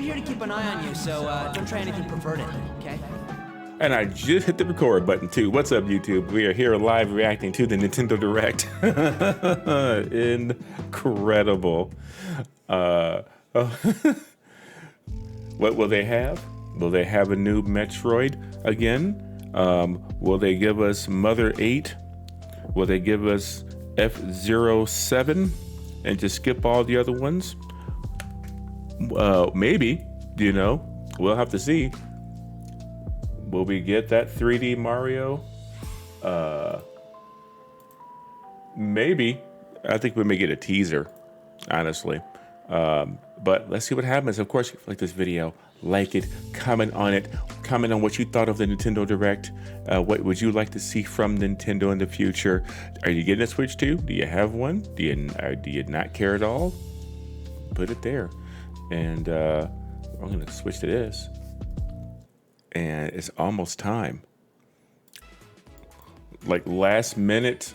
here to keep an eye on you, so don't try anything perverted, okay? And I just hit the record button too. What's up, YouTube? We are here live reacting to the Nintendo Direct. Incredible. What will they have? Will they have a new Metroid again? Will they give us Mother 8? Will they give us F-07 and just skip all the other ones? Maybe, you know, we'll have to see. Will we get that 3D Mario? Maybe. I think we may get a teaser, honestly. But let's see what happens. Of course, if you like this video, like it, comment on it, comment on what you thought of the Nintendo Direct. What would you like to see from Nintendo in the future? Are you getting a Switch 2? Do you have one? Do you not care at all? Put it there. And I'm gonna switch to this. And it's almost time. Like last minute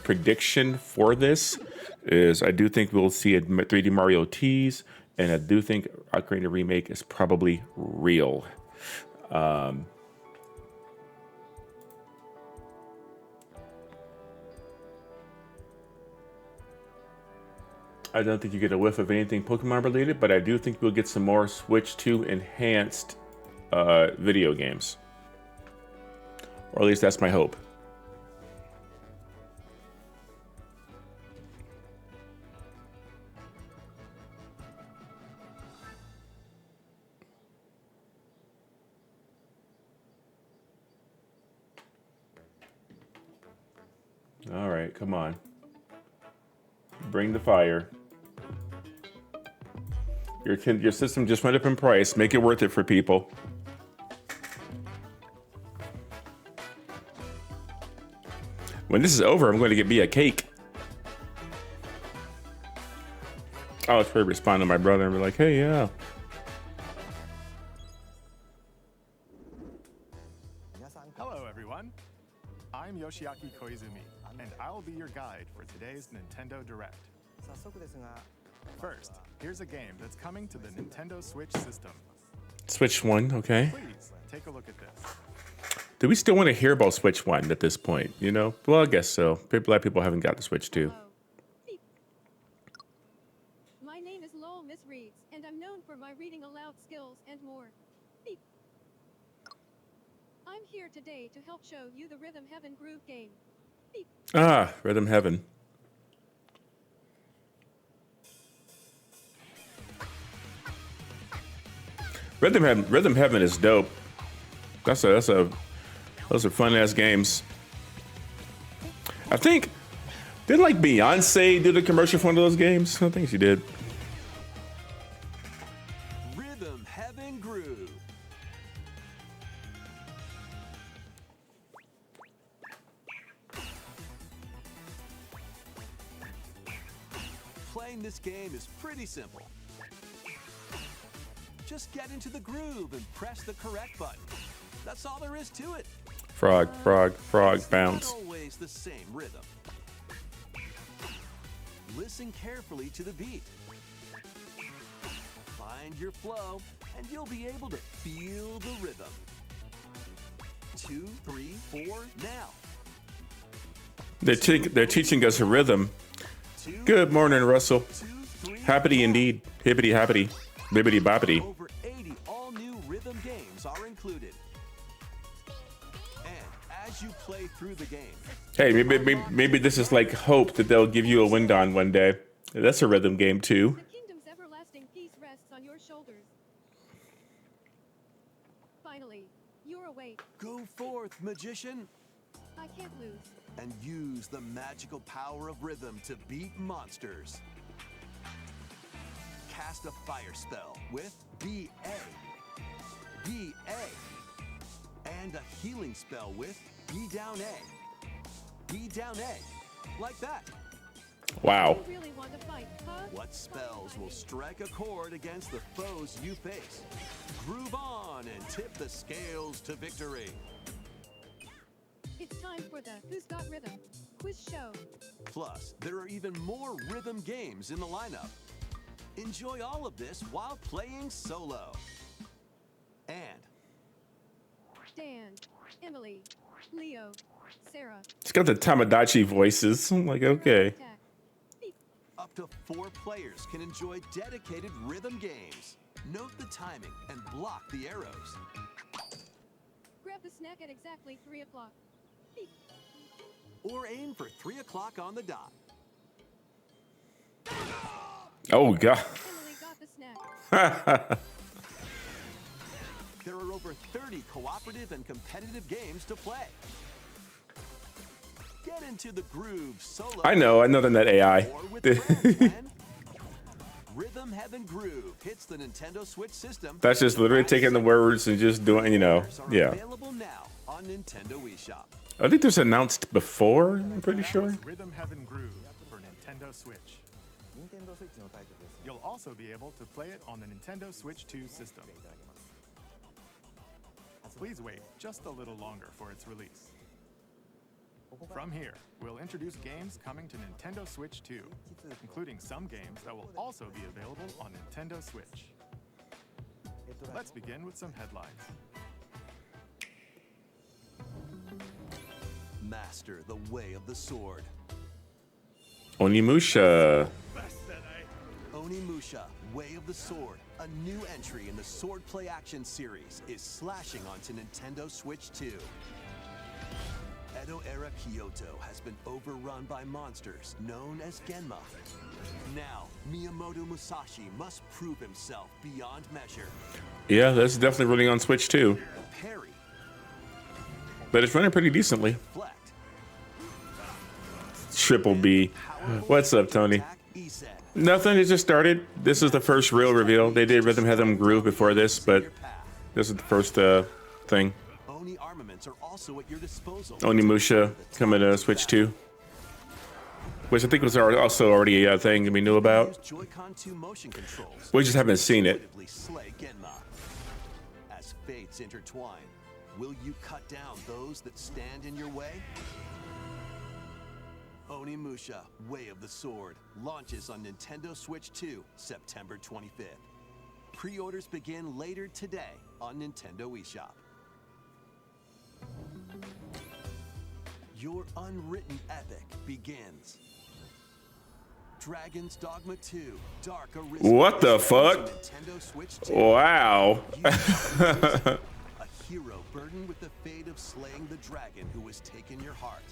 prediction for this is I do think we'll see a 3D Mario tease, and I do think Ocarina Remake is probably real. I don't think you get a whiff of anything Pokemon related, but I do think we'll get some more Switch 2 enhanced video games. Or at least that's my hope. All right, come on. Bring the fire. Your system just went up in price. Make it worth it for people. When this is over, I'm going to get me a cake. I was probably respond to my brother and be like, hey, yeah. Hello, everyone. I'm Yoshiaki Koizumi, and I'll be your guide for today's Nintendo Direct. First, here's a game that's coming to the Nintendo Switch system. Switch 1, okay. Please, take a look at this. Do we still want to hear about Switch 1 at this point, you know? Well, I guess so. A lot of people haven't got the Switch 2. My name is Lowell Miss Reeds, and I'm known for my reading aloud skills and more. Beep. I'm here today to help show you the Rhythm Heaven Groove game. Beep. Ah, Rhythm Heaven. Rhythm Heaven is dope. Those are fun ass games. I think did like Beyonce do the commercial for one of those games? I think she did. Rhythm Heaven Groove. Playing this game is pretty simple. Just get into the groove and press the correct button. That's all there is to it. Frog, bounce. Not always the same rhythm. Listen carefully to the beat. Find your flow, and you'll be able to feel the rhythm. 2, 3, 4, now. They're teaching us a rhythm. Good morning, Russell. 2, 3, Happity indeed. Hippity happity. Bibbity boppity. Over 80 all-new rhythm games are included. And as you play through the game... Hey, maybe this is like hope that they'll give you a wind on one day. That's a rhythm game too. The kingdom's everlasting peace rests on your shoulders. Finally, you're awake. Go forth, magician, I can't lose. and use the magical power of rhythm to beat monsters. Cast a fire spell with B-A, B-A, and a healing spell with B-down A, B-down A, like that. Wow. You really want to fight, huh? What spells will strike a chord against the foes you face? Groove on and tip the scales to victory. It's time for the Who's Got Rhythm quiz show. Plus, there are even more rhythm games in the lineup. Enjoy all of this while playing solo. And Dan, Emily, Leo, Sarah. It's got the Tamagotchi voices. I'm like, okay. Attack. Beep. up to 4 players can enjoy dedicated rhythm games. Note the timing and block the arrows. Grab the snack at exactly 3 o'clock. Beep. Or aim for 3 o'clock on the dot. Oh, God. Emily got the snack. There are over 30 cooperative and competitive games to play. Get into the groove solo. I know than that AI. Or with friends, man. Rhythm Heaven Groove hits the Nintendo Switch system. That's just literally taking the words and just doing, you know, Are yeah. Available now on Nintendo eShop. I think this was announced before, I'm pretty That sure. was Rhythm Heaven Groove for Nintendo Switch. You'll also be able to play it on the Nintendo Switch 2 system. Please wait just a little longer for its release. From here, we'll introduce games coming to Nintendo Switch 2, including some games that will also be available on Nintendo Switch. Let's begin with some headlines. Master the way of the sword. Onimusha. Onimusha, Way of the Sword, a new entry in the Sword Play Action series, is slashing onto Nintendo Switch 2. Edo-era Kyoto has been overrun by monsters known as Genma. Now, Miyamoto Musashi must prove himself beyond measure. Yeah, that's definitely running on Switch too. Parry, But it's running pretty decently. deflect, Triple B. What's up, Tony? attack, Isen. Nothing, it just started. This is the first real reveal. They did Rhythm Heaven Groove before this, but Your path. this is the first thing. Oni armaments are also at your disposal. Onimusha coming to Switch 2. Which I think was also already a thing we knew about. Use Joy-Con 2 motion controls. We just haven't seen it. Intuitively slay Genma. As fates intertwine, will you cut down those that stand in your way? Onimusha, Way of the Sword, launches on Nintendo Switch 2, September 25th. Pre-orders begin later today on Nintendo eShop. Your unwritten epic begins. Dragon's Dogma 2, Dark Arisen. What the comes fuck? to Nintendo Switch 2. Wow. A hero burdened with the fate of slaying the dragon who has taken your heart.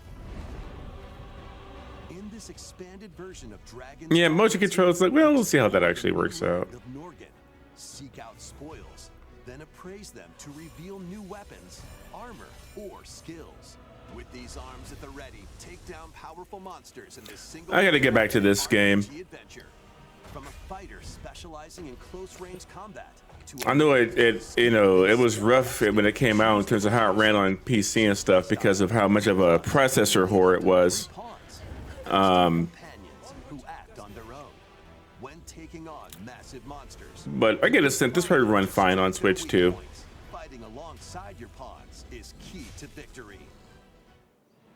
In this expanded version of Dragon's Yeah, Dogma motion 2, control is like, well, we'll see how that actually works out. of Norgan, seek out spoils, then appraise them to reveal new weapons, armor, or skills. With these arms at the ready, take down powerful monsters in this single. I gotta get back to this game. RPG adventure. From a fighter specializing in close-range combat to I know it was rough when it came out in terms of how it ran on PC and stuff because of how much of a processor whore it was. companions who act on their own when taking on massive monsters. But I get a sense this probably run fine on Switch too. Fighting alongside your pawns is key to victory.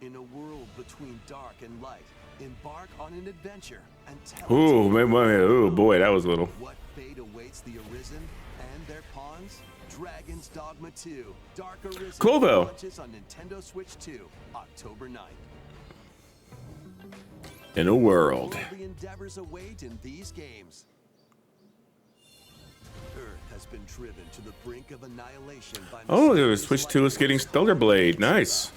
In a world between dark and light, embark on an adventure and tell Ooh, ooh, boy, that was a little. what fate awaits the Arisen and their pawns. Dragon's Dogma 2, Dark Arisen Cool, though. launches on Nintendo Switch 2, October 9th. In a world. Worldly endeavors await in these games. Earth has been driven to the brink of annihilation by Oh, the mysterious Switch 2 is light getting forces. Stellar Blade. Nice.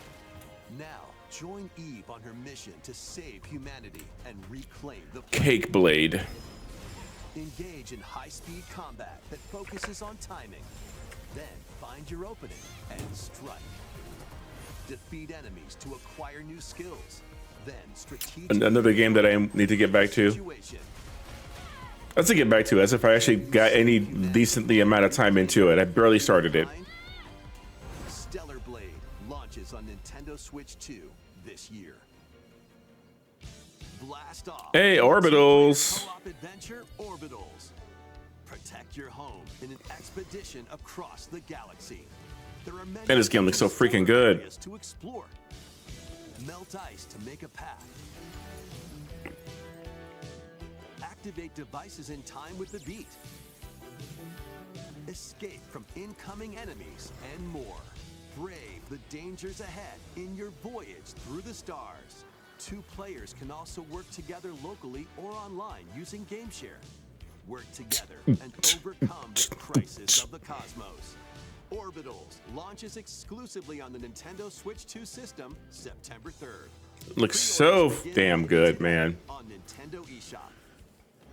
Now, join Eve on her mission to save humanity and reclaim the Cake Blade. Engage in high-speed combat that focuses on timing. Then find your opening and strike. Defeat enemies to acquire new skills. Then strategic Another game that I need to get back to. situation. Let's get back to as if I actually got any decently amount of time into it. I barely started it. Stellar Blade launches on Nintendo Switch 2 this year. Blast off. Hey, Orbitals. Co-op adventure Orbitals. Protect your home in an expedition across the galaxy. There are many Man, this game looks so freaking stellar good. areas to explore. Melt ice to make a path. activate devices in time with the beat. Escape from incoming enemies and more. Brave the dangers ahead in your voyage through the stars. 2 players can also work together locally or online using GameShare. Work together and overcome the crisis of the cosmos. Orbitals launches exclusively on the Nintendo Switch 2 system September 3rd. Looks so damn good, man. On Nintendo eShop.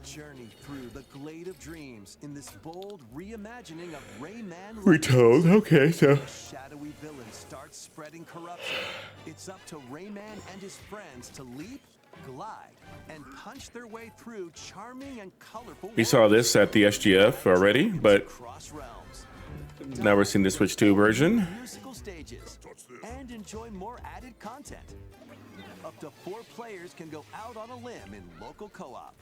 Journey through the glade of dreams in this bold reimagining of Rayman. Retold. Okay, so The shadowy villain starts spreading corruption. It's up to Rayman and his friends to leap, glide, and punch their way through charming and colorful. we saw this at the SGF already, but Cross realms. now we're seeing the Switch 2 version. Musical stages and enjoy more added content. Up to 4 players can go out on a limb in local co-op.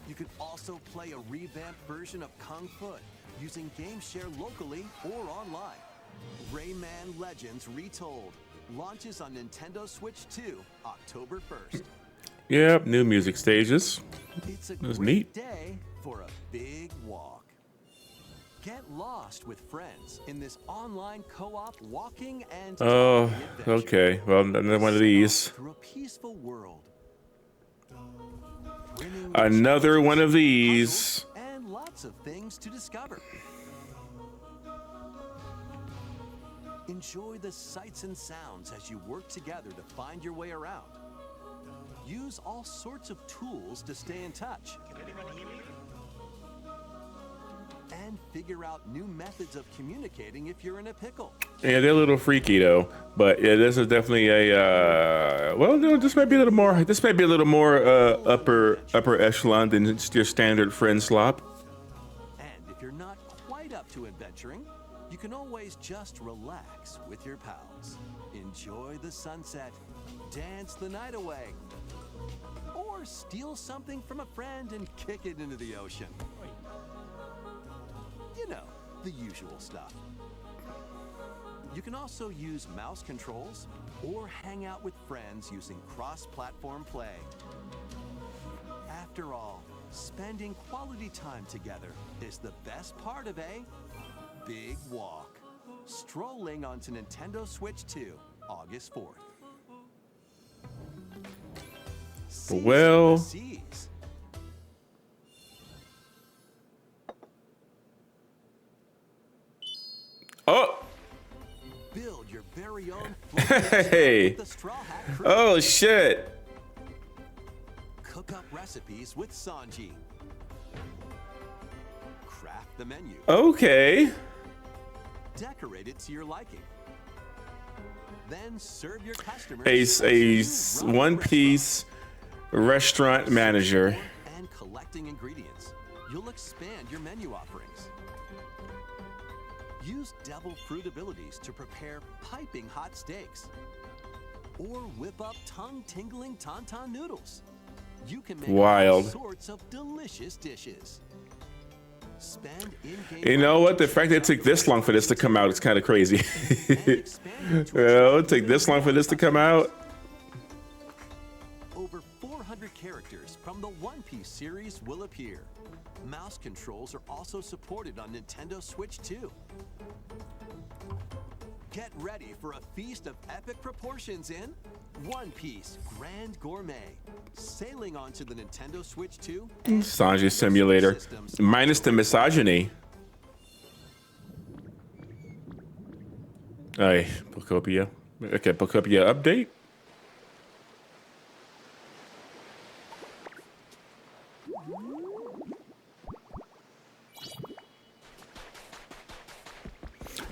You can also play a revamped version of Kung Foot using GameShare locally or online. Rayman Legends Retold launches on Nintendo Switch 2 October 1st. Yep, new music stages. It's a That's great neat. day for a big walk. Get lost with friends in this online co-op walking and Oh, talking adventure. okay. Well, another one of these. Through a peaceful world. Winning Another one of puzzles, these. and lots of things to discover. Enjoy the sights and sounds as you work together to find your way around. Use all sorts of tools to stay in touch. And figure out new methods of communicating if you're in a pickle. Yeah, they're a little freaky though. But yeah, this is definitely a well, no, this might be a little more. This might be a little more upper echelon than just your standard friend slop. And if you're not quite up to adventuring, you can always just relax with your pals. Enjoy the sunset, dance the night away, or steal something from a friend and kick it into the ocean. You know, the usual stuff. You can also use mouse controls or hang out with friends using cross-platform play. After all, spending quality time together is the best part of a big walk. Strolling onto Nintendo Switch 2, August 4th. Seas Well- of the seas. Oh, Build your very own Hey. with the Straw Hat Crew. oh shit. Cook up recipes with Sanji. Craft the menu. Okay. Decorate it to your liking. Then serve your customers A one-piece restaurant manager. and collecting ingredients. You'll expand your menu offerings. Use devil fruit abilities to prepare piping hot steaks. Or whip up tongue-tingling tauntaun noodles. You can make Wild. all sorts of delicious dishes. Spend in-game You know what? The money fact that it took this long for this to come out is kind of crazy. and expand your Twitch Well, it took this long for this to come out. Over 400 characters from the One Piece series will appear. Mouse controls are also supported on Nintendo Switch 2. Get ready for a feast of epic proportions in One Piece Grand Gourmet. Sailing onto the Nintendo Switch 2 and Sanji Simulator. systems. Minus the misogyny. Aye, Pocopia. Okay, Pocopia update.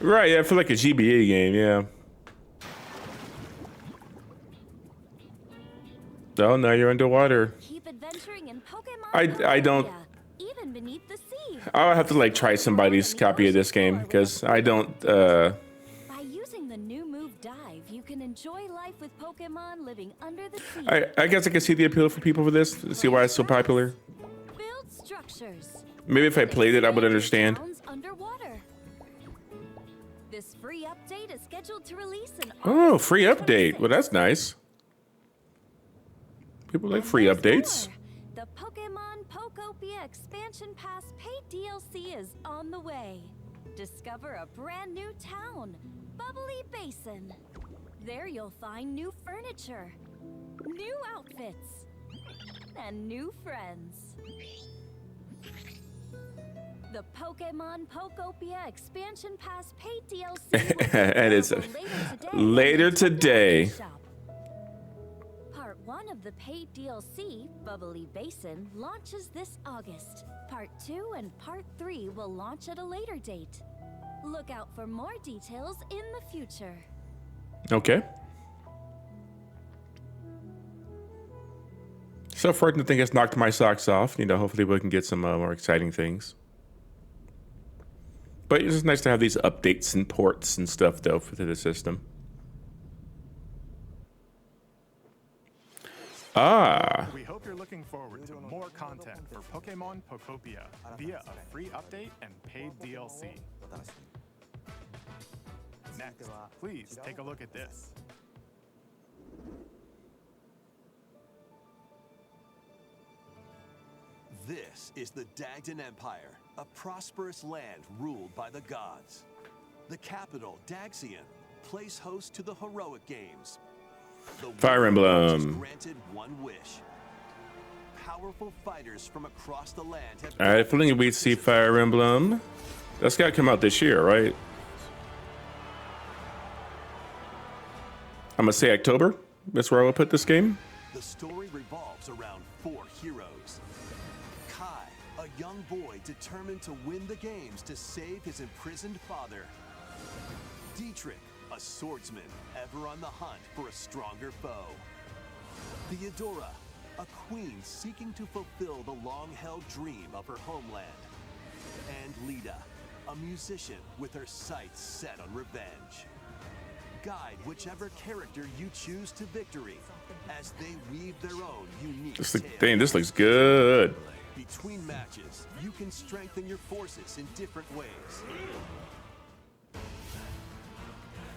Right, yeah, I feel like a GBA game, yeah. Oh, now you're underwater. Keep adventuring in Pokemon. I don't- Even beneath the sea. I'll have to like try somebody's copy of this game because I don't. By using the new move Dive, you can enjoy life with Pokemon living under the sea. I guess I can see the appeal for people for this. See why it's so popular. Build structures. Maybe if I played it, I would understand. Towns underwater. This free update is scheduled to release in Oh, August free update. 26th. Well, that's nice. People like free And there's updates. more. The Pokemon Poke Pokopia Expansion Pass paid DLC is on the way. Discover a brand new town, Bubbly Basin. There you'll find new furniture, new outfits, and new friends. The Pokemon Pokopia Expansion Pass paid DLC will be And it's available later today. Shop. Part 1 of the paid DLC, Bubbly Basin, launches this August. Part 2 and Part 3 will launch at a later date. Look out for more details in the future. Okay. So far, nothing has knocked my socks off. You know, hopefully we can get some more exciting things. But it's just nice to have these updates and ports and stuff, though, for the system. Ah. We hope you're looking forward to more content for Pokemon Pokopia via a free update and paid DLC. Next, please take a look at this. This is the Dagdan Empire, a prosperous land ruled by the gods. The capital, Daxian, plays host to the heroic games. The Fire Emblem. just granted one wish. Powerful fighters from across the land have I had a feeling we'd see Fire Emblem. That's got to come out this year, right? I'm going to say October. That's where I would put this game. The story revolves around 4 heroes. Kai, a young boy determined to win the games to save his imprisoned father. Dietrich, a swordsman ever on the hunt for a stronger foe. Theodora, a queen seeking to fulfill the long-held dream of her homeland. And Lita, a musician with her sights set on revenge. Guide whichever character you choose to victory as they weave their own unique tale. Dang, this looks good. Between matches, you can strengthen your forces in different ways.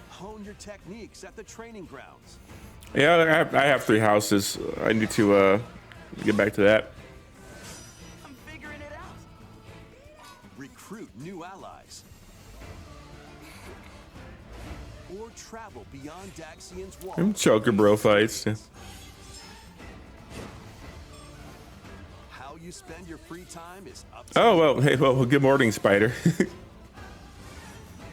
Hone your techniques at the training grounds. Yeah, I have 3 houses. I need to get back to that. I'm figuring it out. Recruit new allies. Or travel beyond Daxian's walls. Choker bro fights. How you spend your free time is up to Oh, you. well, hey, well, good morning, Spider.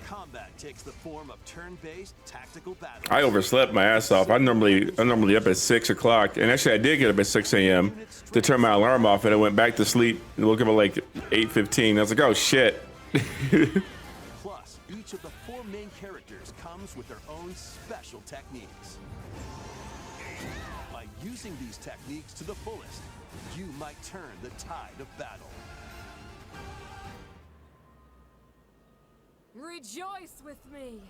Combat takes the form of turn-based tactical battles. I overslept my ass off. I'm normally up at 6 o'clock, and actually I did get up at 6 a.m. to turn my alarm off, and I went back to sleep and woke up at like 8:15. I was like, oh shit. Plus, each of the 4 main characters comes with their own special techniques. By using these techniques to the fullest, you might turn the tide of battle. Rejoice with me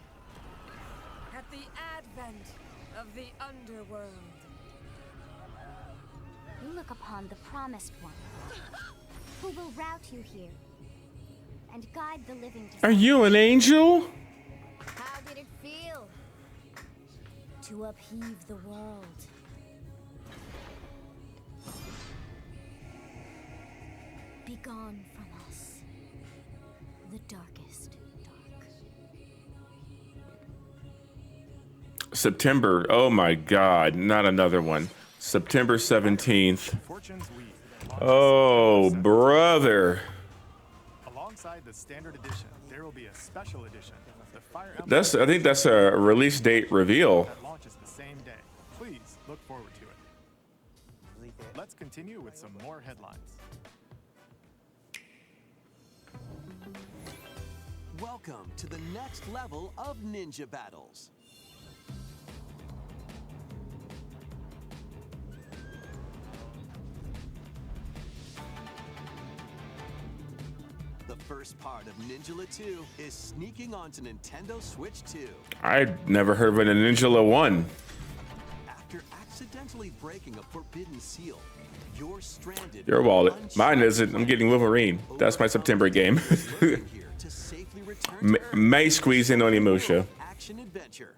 at the advent of the underworld. You look upon the promised one, who will route you here and guide the living to Are you an angel? How did it feel to upheave the world? Begone from us, the darkest dark. September. Oh my God, not another one. September 17th. Fortune's Weave. Oh, brother. Alongside the standard edition, there will be a special edition, the Fire Emblem I think that's a release date reveal. that launches the same day. Please look forward to it. Let's continue with some more headlines. Welcome to the next level of ninja battles. The first part of Ninjala 2 is sneaking onto Nintendo Switch 2. I'd never heard of a Ninjala 1. After accidentally breaking a forbidden seal, you're stranded. Your wallet. Mine isn't. I'm getting Wolverine. That's my September game. Here to safely return to Earth. May squeeze in Onimusha. Action adventure.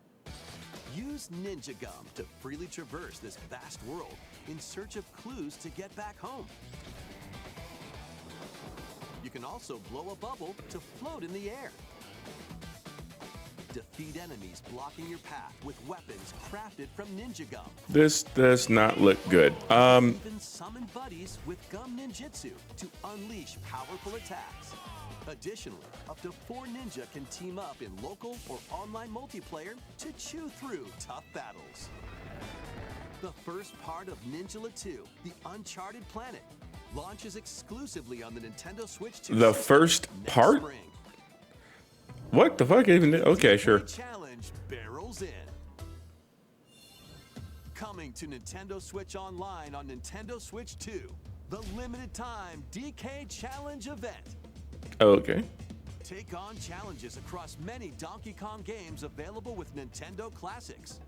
Use Ninja Gum to freely traverse this vast world in search of clues to get back home. You can also blow a bubble to float in the air. Defeat enemies blocking your path with weapons crafted from ninja gum. This does not look good. Even summon buddies with gum ninjutsu to unleash powerful attacks. Additionally, up to 4 ninja can team up in local or online multiplayer to chew through tough battles. The first part of Ninjala 2, The Uncharted Planet, launches exclusively on the Nintendo Switch 2. The first part? Spring. What the fuck even? Okay, sure. Challenge barrels in. Coming to Nintendo Switch Online on Nintendo Switch 2, the limited time DK Challenge event. Okay. Take on challenges across many Donkey Kong games available with Nintendo Classics.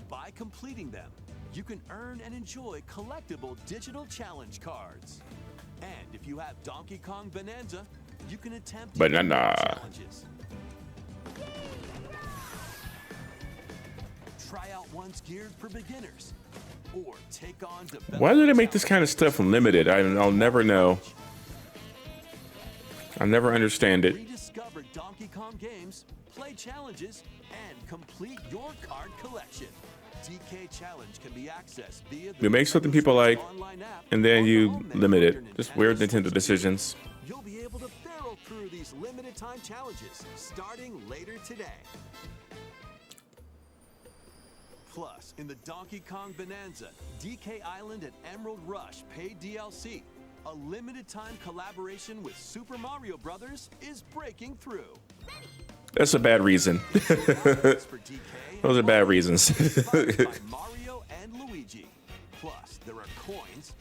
By completing them, you can earn and enjoy collectible digital challenge cards. And if you have Donkey Kong Bonanza, you can attempt Banana challenges. Try out ones geared for beginners, or take on. Why do they make this kind of stuff limited? I'll never know. I'll never understand it. Rediscover Donkey Kong games, play challenges, and complete your card collection. DK Challenge can be accessed via the You make something people like, and then you limit it. Just weird Nintendo decisions. You'll be able to barrel through these limited time challenges starting later today. Plus, in the Donkey Kong Bonanza, DK Island and Emerald Rush paid DLC, a limited time collaboration with Super Mario Brothers is breaking through. That's a bad reason. Those are bad reasons. By Mario and Luigi. Plus, there are coins,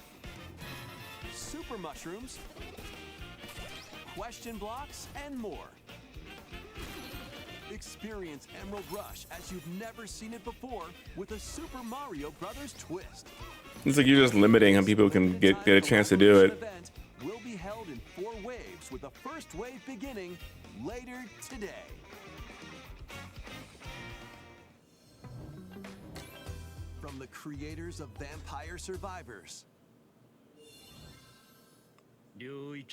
super mushrooms, question blocks, and more. Experience Emerald Rush as you've never seen it before with a Super Mario Brothers twist. It's like you're just limiting how people can get a chance to do it. Event will be held in 4 waves with the first wave beginning later today. From the creators of Vampire Survivors. Jujutsu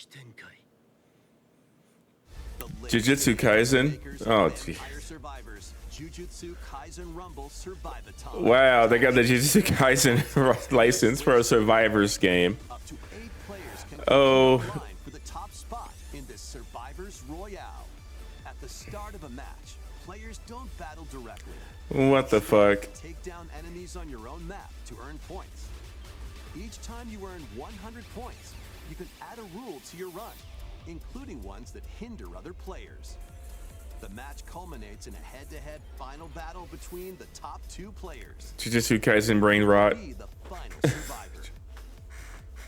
Kaisen? Oh, gee. Vampire Survivors, Jujutsu Kaisen Rumble Survivathon. Wow, they got the Jujutsu Kaisen license for a Survivors game. Up to 8 players can Oh. compete online for the top spot in this Survivors Royale. At the start of a match, players don't battle directly. What the fuck? Take down enemies on your own map to earn points. Each time you earn 100 points, you can add a rule to your run, including ones that hinder other players. The match culminates in a head-to-head final battle between the top 2 players. Jujutsu Kaisen brain rot. Be the final survivor.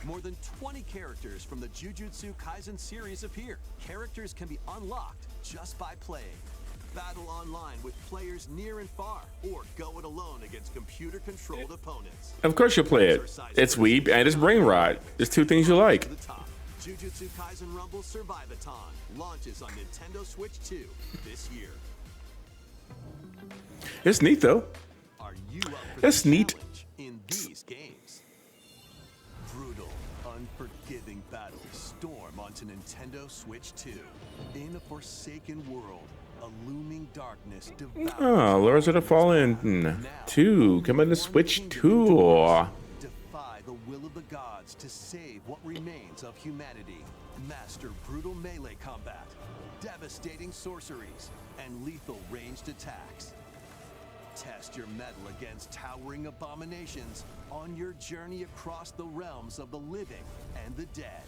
More than 20 characters from the Jujutsu Kaisen series appear. Characters can be unlocked just by playing. Battle online with players near and far, or go it alone against computer-controlled opponents. Of course you'll play it. It's weeb and it's brain rot. There's 2 things you like. To the top. Jujutsu Kaisen Rumble Survivathon launches on Nintendo Switch 2 this year. It's neat though. Are you up for That's the neat. challenge in these games? Brutal, unforgiving battles storm onto Nintendo Switch 2. In a forsaken world, a looming darkness devours. Oh, Lords of the Fallen 2 coming to Switch 2. Defy the will of the gods to save what remains of humanity. Master brutal melee combat, devastating sorceries, and lethal ranged attacks. Test your mettle against towering abominations on your journey across the realms of the living and the dead.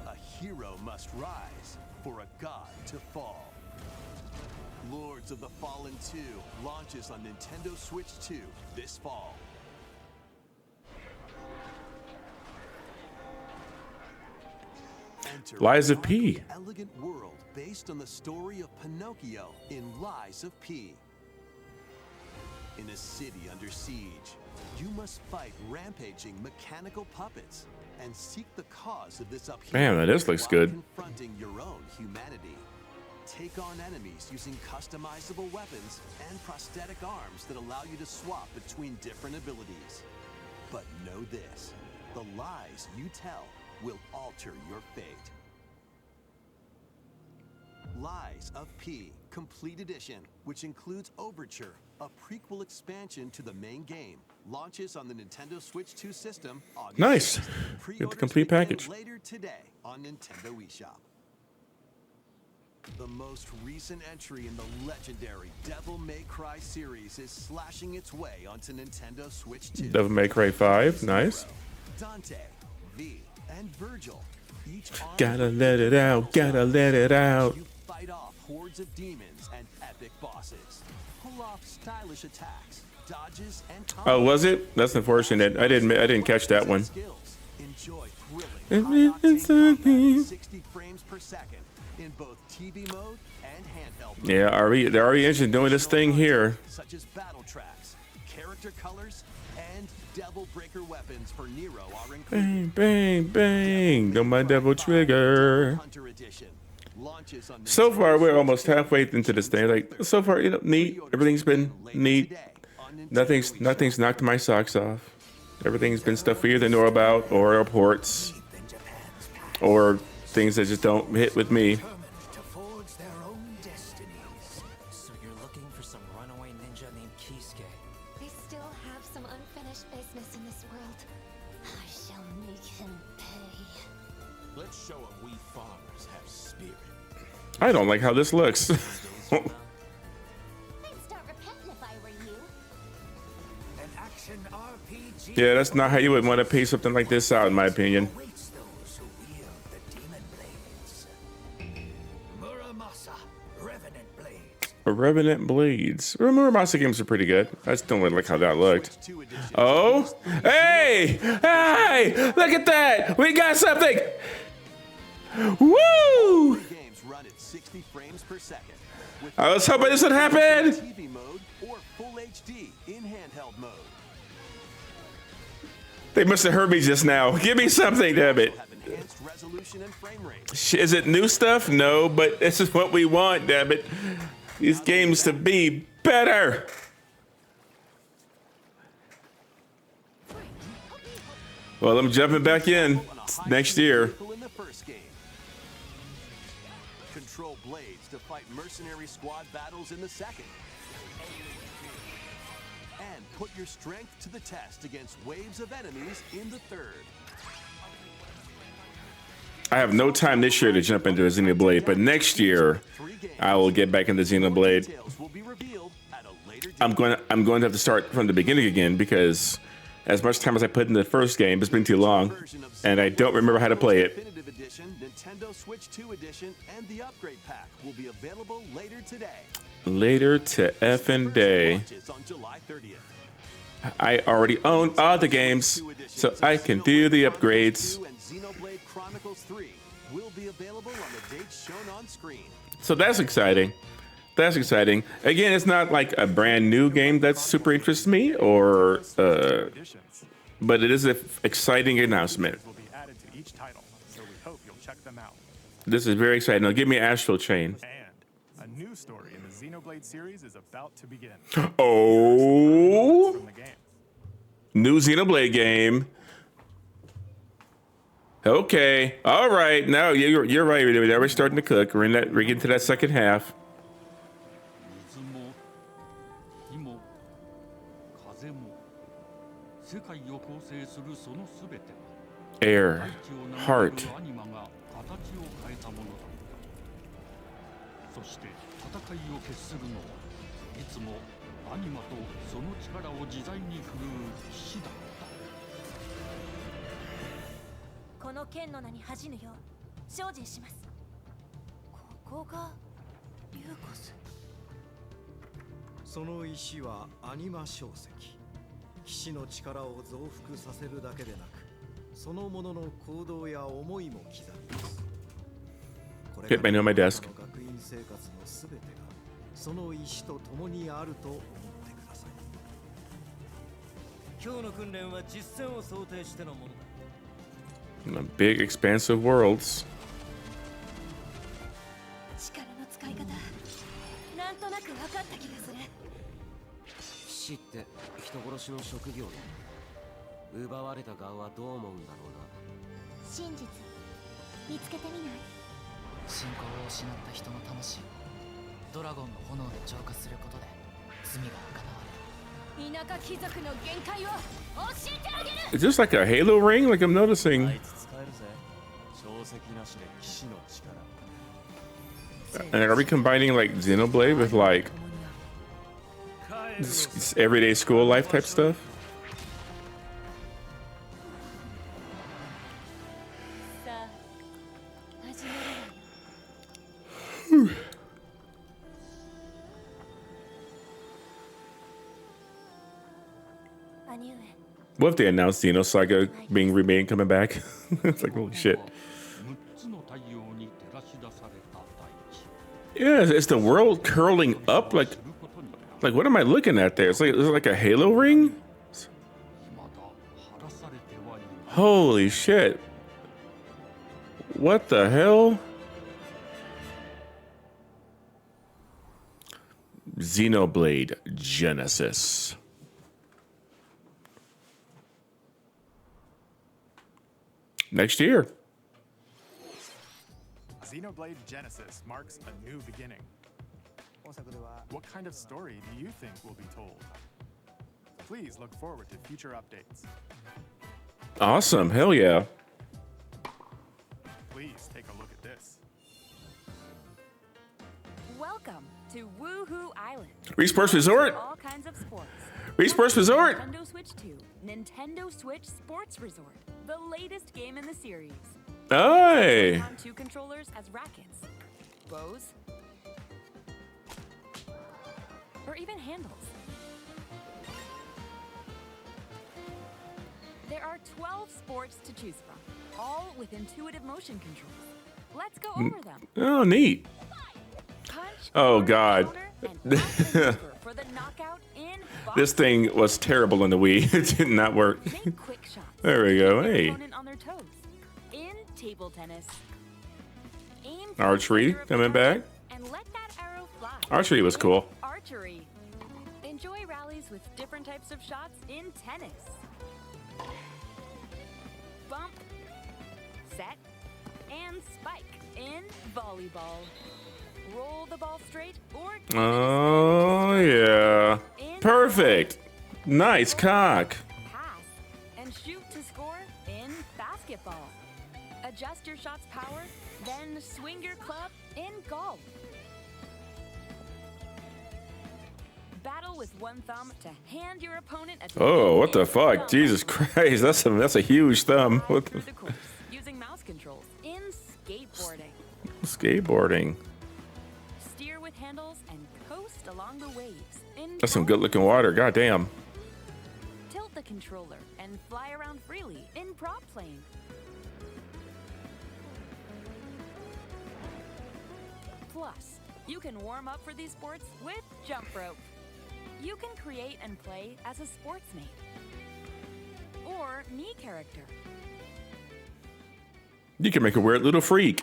A hero must rise for a god to fall. Lords of the Fallen 2 launches on Nintendo Switch 2 this fall. Enter Lies of a P. elegant world based on the story of Pinocchio in Lies of P. In a city under siege, you must fight rampaging mechanical puppets and seek the cause of this upheaval. Damn, this looks while good. Confronting your own humanity. Take on enemies using customizable weapons and prosthetic arms that allow you to swap between different abilities. But know this, the lies you tell will alter your fate. Lies of P Complete Edition, which includes Overture, a prequel expansion to the main game, launches on the Nintendo Switch 2 system August Nice. 6th. Get the Pre-orders complete begin package. later today on Nintendo eShop. The most recent entry in the legendary Devil May Cry series is slashing its way onto Nintendo Switch 2. Devil May Cry 5. Nice. Dante, V, and Virgil. Each armed Gotta with let it out. Gotta let it out. you fight off hordes of demons and epic bosses. Pull off stylish attacks, dodges, and Oh, was it? That's unfortunate. I didn't catch that one. skills. Enjoy thrilling, Every- high-octane it's combat okay. at 60 frames per second in both TV mode and handheld mode. Yeah, they're already interested in doing this thing here. Such as battle tracks, character colors, and devil breaker weapons for Nero are included. Bang, bang, bang. Don't mind Devil Trigger. Hunter Edition launches on So Nintendo far, we're Switch almost 2 halfway into this thing. Like, so far, neat. Everything's been neat. Nothing's knocked my socks off. Everything's been stuff we either know about or reports or things that just don't hit with me. To forge their own destinies. So you're looking for some runaway ninja named Kisuke. I still have some unfinished business in this world. I shall make him pay. Let's show him we farmers have spirit. I don't like how this looks. I'd start repenting if I were you. An action RPG Yeah, that's not how you would want to pay something like this out, in my opinion. awaits those who wield the demon blades. Muramasa, Revenant Blades. Revenant Blades. Muramasa games are pretty good. I just don't really like how that looked. 2 edition. Oh, hey, hey, look at that. We got something. Woo! Games run at 60 frames per second. With I was hoping this would happen. TV mode or full HD in handheld mode. They must have heard me just now. Give me something, damn it. Have enhanced resolution and frame rate. Is it new stuff? No, but this is what we want, damn it. These games to be better. Well, I'm jumping back in On a high next speed year. vehicle in the first game. Control blades to fight mercenary squad battles in the second. And put your strength to the test against waves of enemies in the third. I have no time this year to jump into a Xenoblade, but next year I will get back into Xenoblade. Details will be revealed at a later date. I'm going to have to start from the beginning again because as much time as I put in the first game, it's been too long, and I don't remember how to play it. Definitive Edition, Nintendo Switch 2 Edition, and the upgrade pack will be available later today. Later to effing day. Launches on July 30th. I already own all the games, so I can do the upgrades. And Xenoblade Chronicles 3 will be available on the dates shown on screen. So that's exciting. That's exciting. Again, it's not like a brand new game that super interests me, or Editions but it is an exciting announcement. will be added to each title, so we hope you'll check them out. This is very exciting. Now give me Astral Chain. And a new story in the Xenoblade series is about to begin. Oh, From the game. new Xenoblade game. Okay, all right. Now you're right. Now we're starting to cook. We're getting to that second half. Air, heart. Hit my on my desk. 学院生活のすべてがその意志と共にあると思ってください。今日の訓練は実践を想定してのものだ。 Big expansive worlds. 力の使い方なんとなく分かった気がする。死って人殺しの職業だ。奪われた側はどう思うんだろうな。真実見つけてみない？信仰を失った人の魂をドラゴンの炎で浄化することで罪が行われる。田舎貴族の限界を教えてあげる。 Is this like a Halo ring? Like I'm noticing. And are we combining like Xenoblade with like everyday school life type stuff? What if they announced Xenosaga being remade and coming back? It's like, holy shit. Yeah, is the world curling up? Like what am I looking at there? It's like a Halo ring? Holy shit. What the hell? Xenoblade Genesis. Next year. Xenoblade Genesis marks a new beginning. What kind of story do you think will be told? Please look forward to future updates. Awesome. Hell yeah. Please take a look at this. Welcome to Woohoo Island. Sports Resort. All kinds of sports. Sports Resort. Nintendo Switch 2. Nintendo Switch Sports Resort. The latest game in the series. Aye. On 2 controllers as rackets, bows, or even handles. There are 12 sports to choose from, all with intuitive motion controls. Let's go over them. Oh, neat. Punch, Oh, God. for the knockout in This thing was terrible on the Wii. It did not work. Make quick shots. There we go. Hey. Opponent on their toes. In table tennis. Aim for Archery the center of coming the back. target and let that arrow fly. Archery was cool. Archery. Enjoy rallies with different types of shots in tennis. Bump, set, and spike in volleyball. Roll the ball straight or Oh, yeah. Perfect. Nice cock. pass and shoot to score in basketball. Adjust your shot's power, then swing your club in golf. Battle with one thumb to hand your opponent a Oh, what the fuck? Jesus Christ. That's a huge thumb. What the through the course using mouse controls in skateboarding. skateboarding? Steer with handles and coast along the waves. In That's some good looking water. God damn. tilt the controller and fly around freely in prop plane. Plus, you can warm up for these sports with jump rope. You can create and play as a sportsmate or me character. You can make a weird little freak.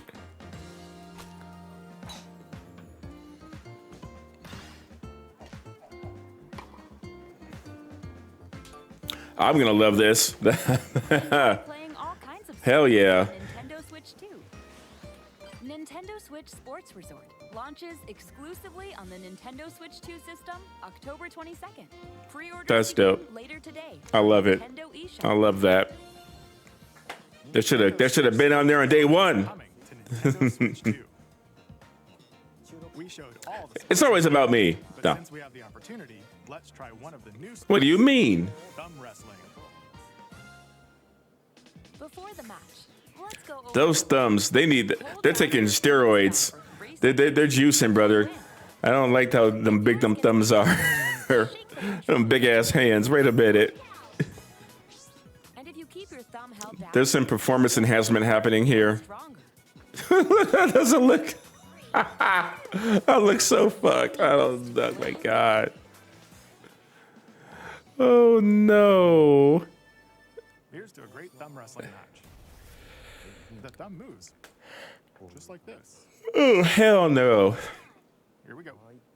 I'm gonna love this. Playing all kinds of Hell sports yeah. on Nintendo Switch 2. Nintendo Switch Sports Resort launches exclusively on the Nintendo Switch 2 system October 22nd. Pre-order That's dope. later today. I love it. Nintendo eShop. I love that. That should have been on there on day one. Coming to Nintendo Switch 2. We showed all the It's always about me. but No. since we have the opportunity, let's try one of the new sports. What do you mean? Thumb wrestling. Before the match, let's go over Those thumbs, they're taking steroids. They're juicing, brother. I don't like how them big them thumbs are. Them big ass hands. Wait a minute. And if you keep your thumb held down, There's some performance enhancement happening here. stronger. That doesn't look. I look so fucked. I don't. Oh my god. Oh no. Here's to a great thumb wrestling match. The thumb moves, just like this. Oh hell no. Here we go.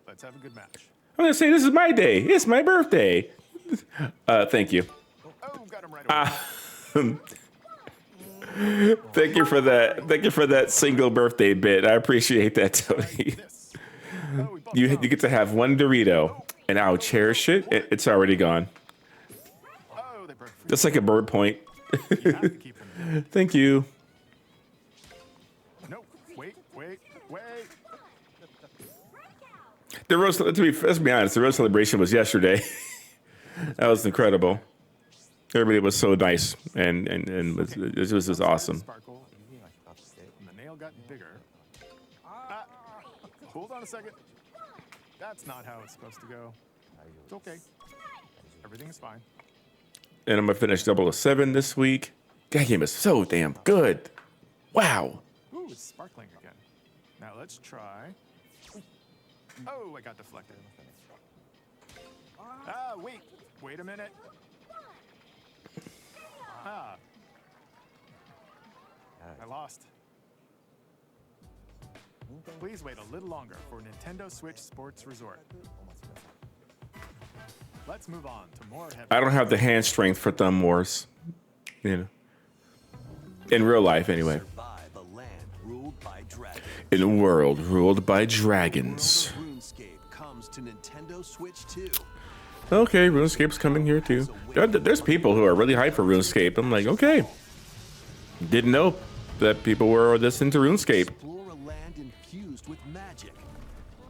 Let's have a good match. I'm gonna say this is my day. It's my birthday. Thank you. Oh, got him right away. Thank you for that. Thank you for that single birthday bit. I appreciate that, Tony. You get to have one Dorito, and I'll cherish it. It's already gone. Just like a bird point. Thank you. No, wait. The roast. Let's be honest. The roast celebration was yesterday. That was incredible. Everybody was so nice, and it was awesome. And the nail got bigger. Hold on a second. That's not how it's supposed to go. It's okay. Everything's fine. And I'm gonna finish 007 this week. That game is so damn good. Wow. Ooh, it's sparkling again. Now let's try. Oh, I got deflected. Wait a minute. I lost. Please wait a little longer for Nintendo Switch Sports Resort. Let's move on to more heavy. I don't have the hand strength for Thumb Wars. You know. In real life, anyway. Survive a land ruled by dragons. In a world ruled by dragons. RuneScape comes to Nintendo Switch 2. Okay, RuneScape's coming here too. There's people who are really hyped for RuneScape. I'm like, okay. Didn't know that people were this into RuneScape. Explore a land infused with magic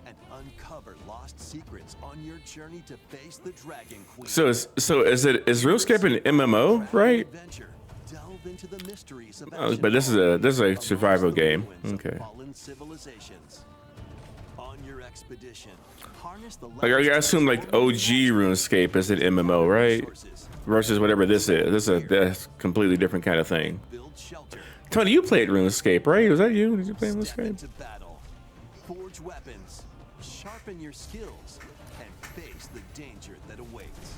and uncover lost secrets on your journey to face the Dragon Queen. So is RuneScape an MMO, right? Adventure. Delve into the mysteries of But this is a survival game. Okay. fallen civilizations. On your expedition, harness the Like, I assume like OG RuneScape is an MMO, right? Versus whatever this is. That's a completely different kind of thing. build shelter. Tony, you played RuneScape, right? Was that you? Did you play Step RuneScape? into battle. Forge weapons. Sharpen your skills and face the danger that awaits.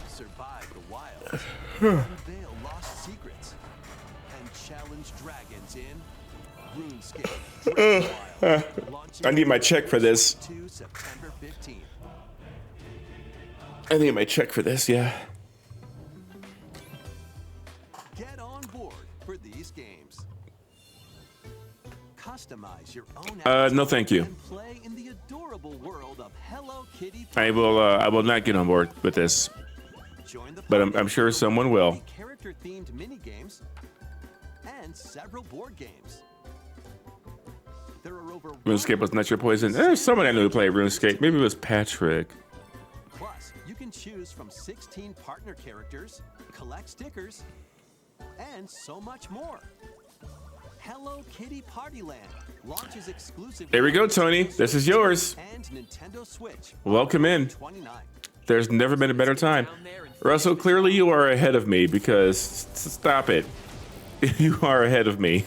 Survive the wild. Unveil lost secrets and challenge dragons in RuneScape. Dragon Wild, launching I need my check for this. to September 15th. I need my check for this, yeah. Get on board for these games. Customize your own No, thank you. and play in the adorable world of Hello Kitty. I will not get on board with this, Join the but I'm sure someone will. Character-themed mini games and several board games. There are over RuneScape was not your poison. There's someone I knew who played RuneScape. Maybe it was Patrick. Plus, you can choose from 16 partner characters, collect stickers, and so much more. Hello Kitty Party Land launches exclusively. There we go, Tony. This is yours. And Nintendo Switch. Welcome in. 29. There's never been a better time. Russell, clearly you are ahead of me because stop it. You are ahead of me.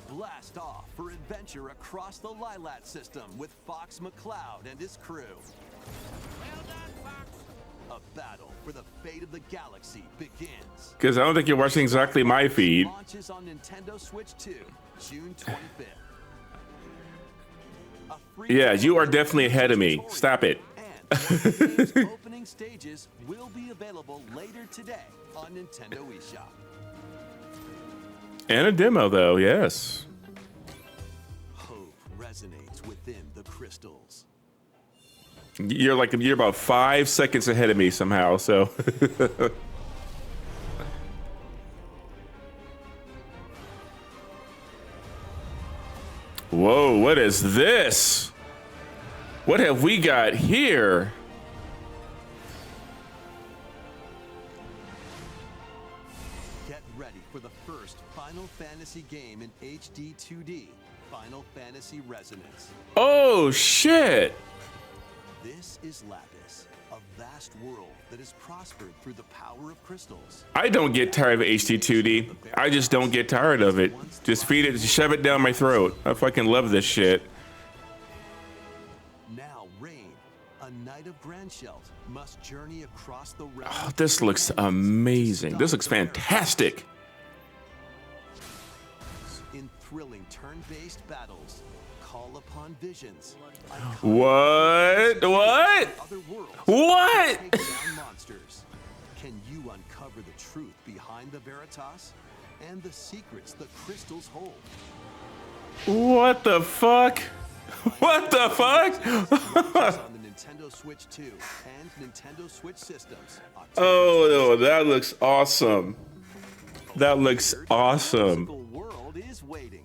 Blast off for adventure across the Lilat system with Fox McCloud and his crew. A battle for the fate of the galaxy begins. Because I don't think you're watching exactly my feed. Launches on Nintendo Switch 2, June 25th. A free Yeah, you are definitely ahead of me. Stop it. And the game's opening stages will be available later today on Nintendo eShop. And a demo, though, yes. Hope resonates within the crystals. You're about 5 seconds ahead of me somehow, so. Whoa, what is this? What have we got here? Get ready for the first Final Fantasy game in HD 2D, Final Fantasy Resonance. Oh, shit. This is Lapis, a vast world that has prospered through the power of crystals. I don't get tired of HD2D. I just don't get tired of it. Just feed it, shove it down my throat. I fucking love this shit. Now Rain, a knight of Grandshelt, must journey across the realm. Oh, this looks amazing. This looks fantastic. In thrilling turn-based battles, call upon visions. What? What? Other worlds. What? Take down monsters. Can you uncover the truth behind the Veritas and the secrets the crystals hold? What the fuck? What the fuck? On the Nintendo Switch 2 and Nintendo Switch systems. Oh, no, that looks awesome. That looks awesome. The world is waiting.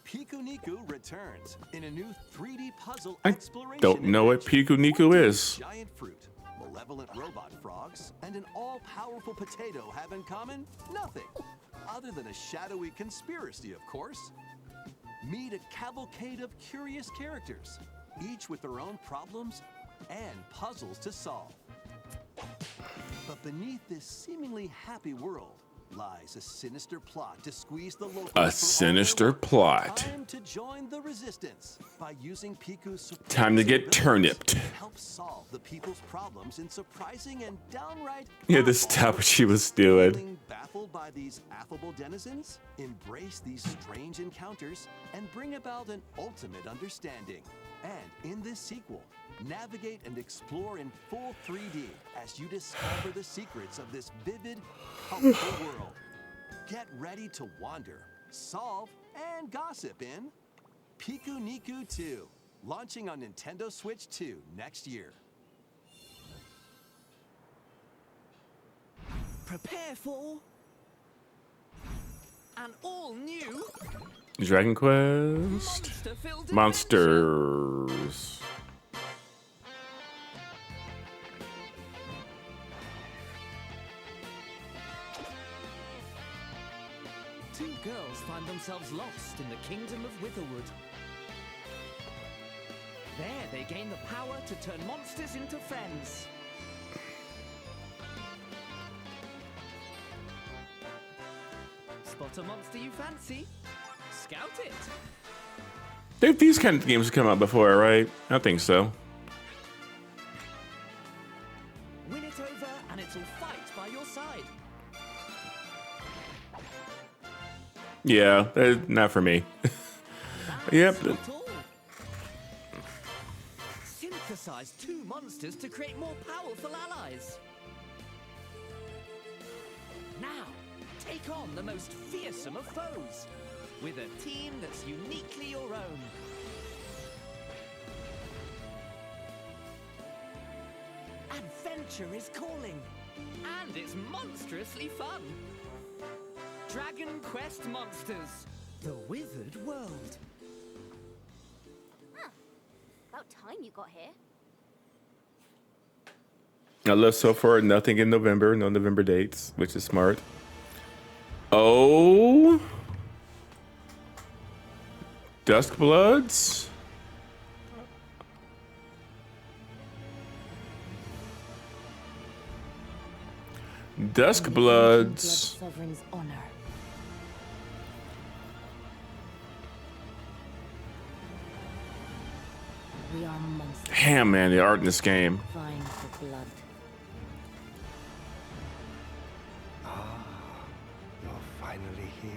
Piku Niku returns in a new 3D puzzle exploration. Don't know what Piku Niku is. Giant fruit, malevolent robot frogs, and an all-powerful potato have in common nothing, other than a shadowy conspiracy, of course. Meet a cavalcade of curious characters, each with their own problems and puzzles to solve. But beneath this seemingly happy world lies a sinister plot to squeeze the locals. A sinister plot. Time to join the resistance by using Piku's Time to get turnipped. help solve the people's problems in surprising and downright. Yeah, this is what she was doing. Feeling baffled by these affable denizens? Embrace these strange encounters and bring about an ultimate understanding. And in this sequel, navigate and explore in full 3D as you discover the secrets of this vivid, colorful world. Get ready to wander, solve, and gossip in Piku Niku 2, launching on Nintendo Switch 2 next year. Prepare for an all-new Dragon Quest. monster-filled Monsters. Two girls find themselves lost in the kingdom of Witherwood. There, they gain the power to turn monsters into friends. Spot a monster you fancy? Scout it. These kind of games have come out before, right? I think so. Win it over and it'll fight by your side. Yeah, not for me. Yep. Not all. Synthesize two monsters to create more powerful allies. Now, take on the most fearsome of foes with a team that's uniquely your own. Adventure is calling, and it's monstrously fun. Dragon Quest Monsters, the Withered World. Huh. About time you got here. I love so far nothing in November, no November dates, which is smart. Oh, Duskbloods. Duskbloods. Sovereign's honor. We are monsters. Damn, man, the art in this game. Vying for blood. You're finally here.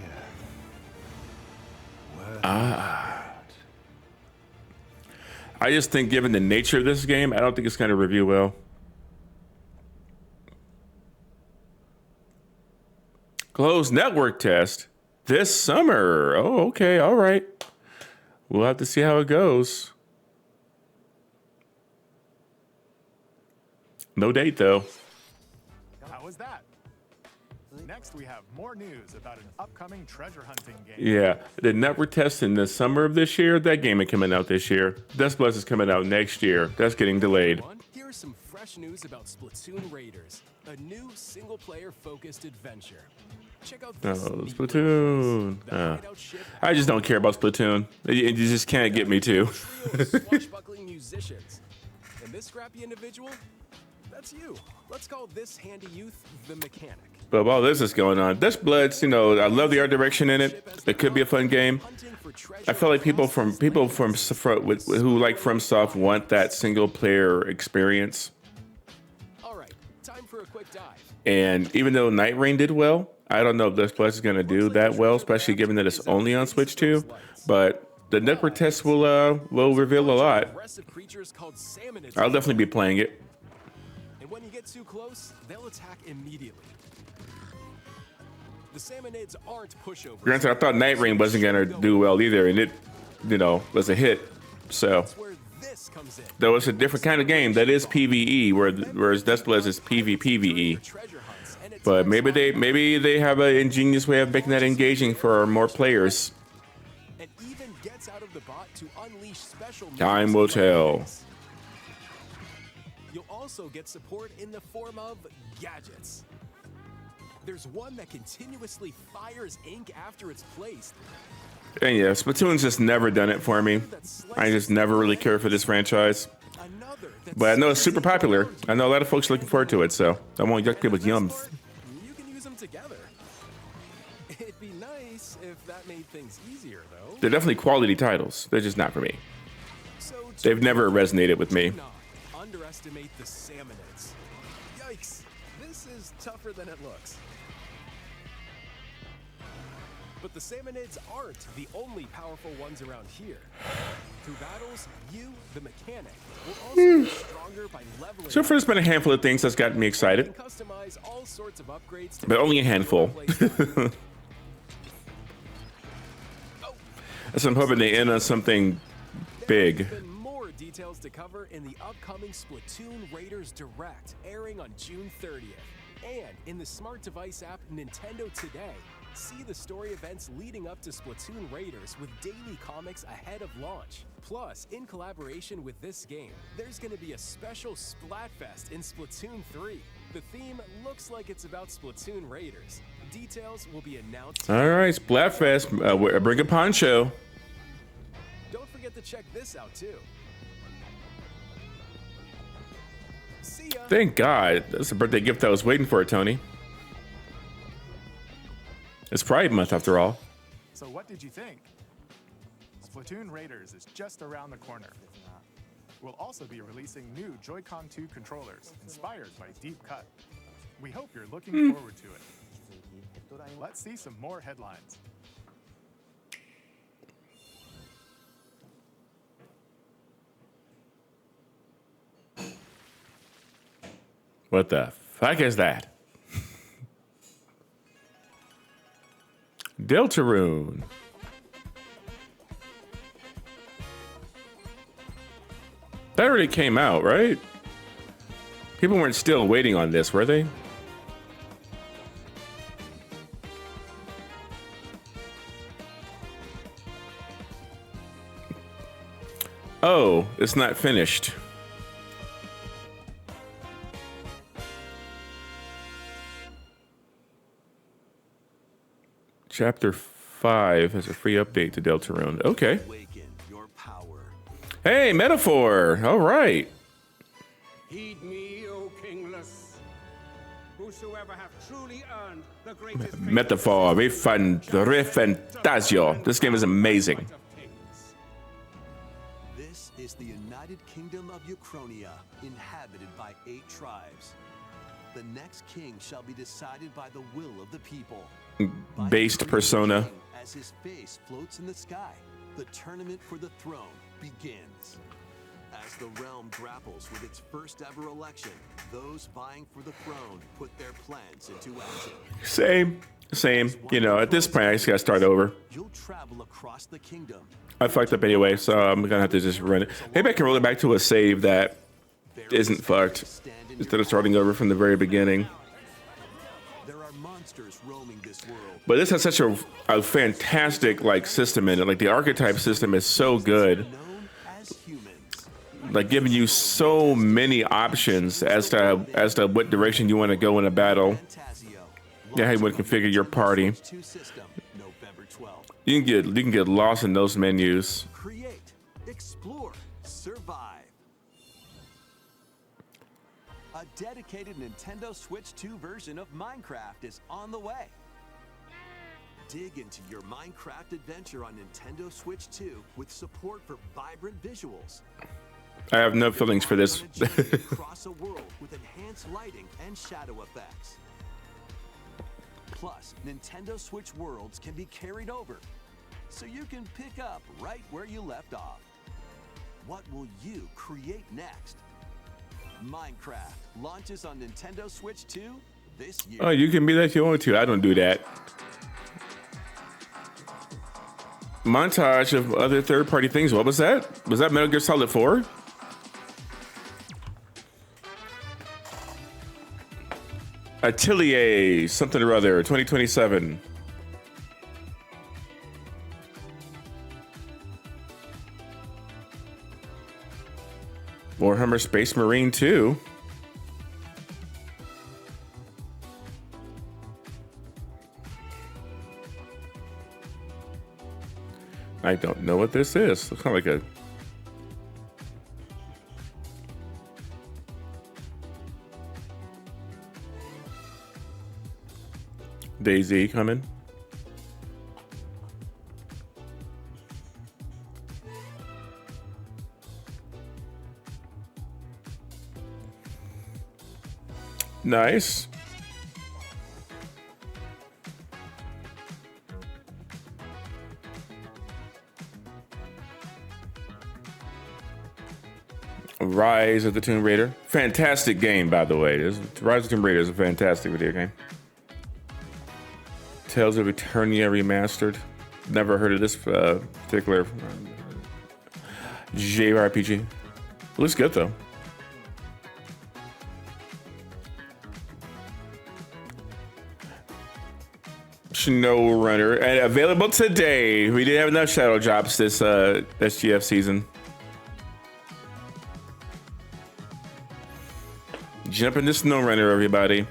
I just think, given the nature of this game, I don't think it's going to review well. Closed network test this summer. Oh, okay, all right. We'll have to see how it goes. No date, though. How was that? Next, we have more news about an upcoming treasure hunting game. Yeah, the network test in the summer of this year. That game is coming out this year. Duskbloods is coming out next year. That's getting delayed. Here is some fresh news about Splatoon Raiders, a new single-player focused adventure. Check out Oh, this neat Splatoon. I just don't care about Splatoon. You just can't get me to. swashbuckling musicians. And this scrappy individual, that's you. Let's call this handy youth the mechanic. But while this is going on, Duskbloods, you know, I love the art direction in it. It could be a fun game. I feel like people who like FromSoft want that single player experience. All right, time for a quick dive. And even though Night Rain did well, I don't know if Duskbloods is going to do that well, especially given that it's only on Switch 2. But the network test will reveal a lot. I'll definitely be playing it. And when you get get too close, they'll attack immediately. The Salmonids aren't pushovers. Granted, I thought Night Rain wasn't gonna do well either, and it, you know, was a hit. So, That's where this comes in. though it's a different kind of game, that is PVE, whereas Death Blast is PvPvE. But maybe they have an ingenious way of making that engaging for more players. And even gets out of the bot to unleash special Time will tell. You'll also get support in the form of gadgets. There's one that continuously fires ink after it's placed. And yeah, Splatoon's just never done it for me. I just never really cared for this franchise. But I know it's super popular. I know a lot of folks are looking forward to it, so I won't yuck people's yums. You can use them together. It'd be nice if that made things easier, though. They're definitely quality titles. They're just not for me. They've never resonated with me. Underestimate the Salmonids. Yikes, this is tougher than it looks. But the Salmonids aren't the only powerful ones around here. Through battles, you, the mechanic, will also get stronger by leveling. So far, there's been a handful of things that's gotten me excited, You can customize all sorts of upgrades to but only a handful. So I'm hoping they end on something big. More details to cover in the upcoming Splatoon Raiders Direct, airing on June 30th. And in the smart device app Nintendo Today, see the story events leading up to Splatoon Raiders with daily comics ahead of launch. Plus, in collaboration with this game, there's going to be a special Splatfest in Splatoon 3. The theme looks like it's about Splatoon Raiders. Details will be announced. All right, Splatfest. Bring a poncho. Don't forget to check this out too. See ya. Thank God. That's a birthday gift I was waiting for, Tony. It's Pride Month, after all. So what did you think? Splatoon Raiders is just around the corner. We'll also be releasing new Joy-Con 2 controllers inspired by Deep Cut. We hope you're looking forward to it. Let's see some more headlines. What the fuck is that? Deltarune. That already came out, right? People weren't still waiting on this, were they? Oh, it's not finished. Chapter 5 has a free update to Deltarune. Okay. Hey, Metaphor. All right. Heed me, O kingless. Whosoever have truly earned the greatest Metaphor, Fantasio. This game is amazing. This is the United Kingdom of Uchronia, inhabited by 8 tribes. The next king shall be decided by the will of the people. Based persona. As his face floats in the sky, the tournament for the throne begins. As the realm grapples with its first ever election, those vying for the throne put their plans into action. Same. You know, at this point, I just gotta start over. You'll travel across the kingdom. I fucked up anyway, so I'm gonna have to just run it. Maybe I can roll it back to a save that isn't fucked instead of starting over from the very beginning. There are monsters roaming this world. But this has such a fantastic like system in it. Like the archetype system is so good. Like giving you so many options as to what direction you want to go in a battle. Yeah, how you want to configure your party. You can get lost in those menus. Create, explore, survive. A dedicated Nintendo Switch 2 version of Minecraft is on the way. Dig into your Minecraft adventure on Nintendo Switch 2 with support for vibrant visuals. I have no feelings for this. Across a world with enhanced lighting and shadow effects. Plus, Nintendo Switch worlds can be carried over, so you can pick up right where you left off. What will you create next? Minecraft launches on Nintendo Switch 2 this year. Oh, you can be that if you want to. I don't do that. Montage of other third-party things. What was that? Was that Metal Gear Solid 4? Atelier, something or other, 2027. Warhammer Space Marine 2. I don't know what this is. Looks kind of like a... DayZ coming. Nice. Rise of the Tomb Raider. Fantastic game, by the way. Rise of the Tomb Raider is a fantastic video game. Tales of Eternia Remastered. Never heard of this particular JRPG. Looks good, though. Snow Runner. And available today. We didn't have enough shadow drops this SGF season. Jump into Snow Runner, everybody.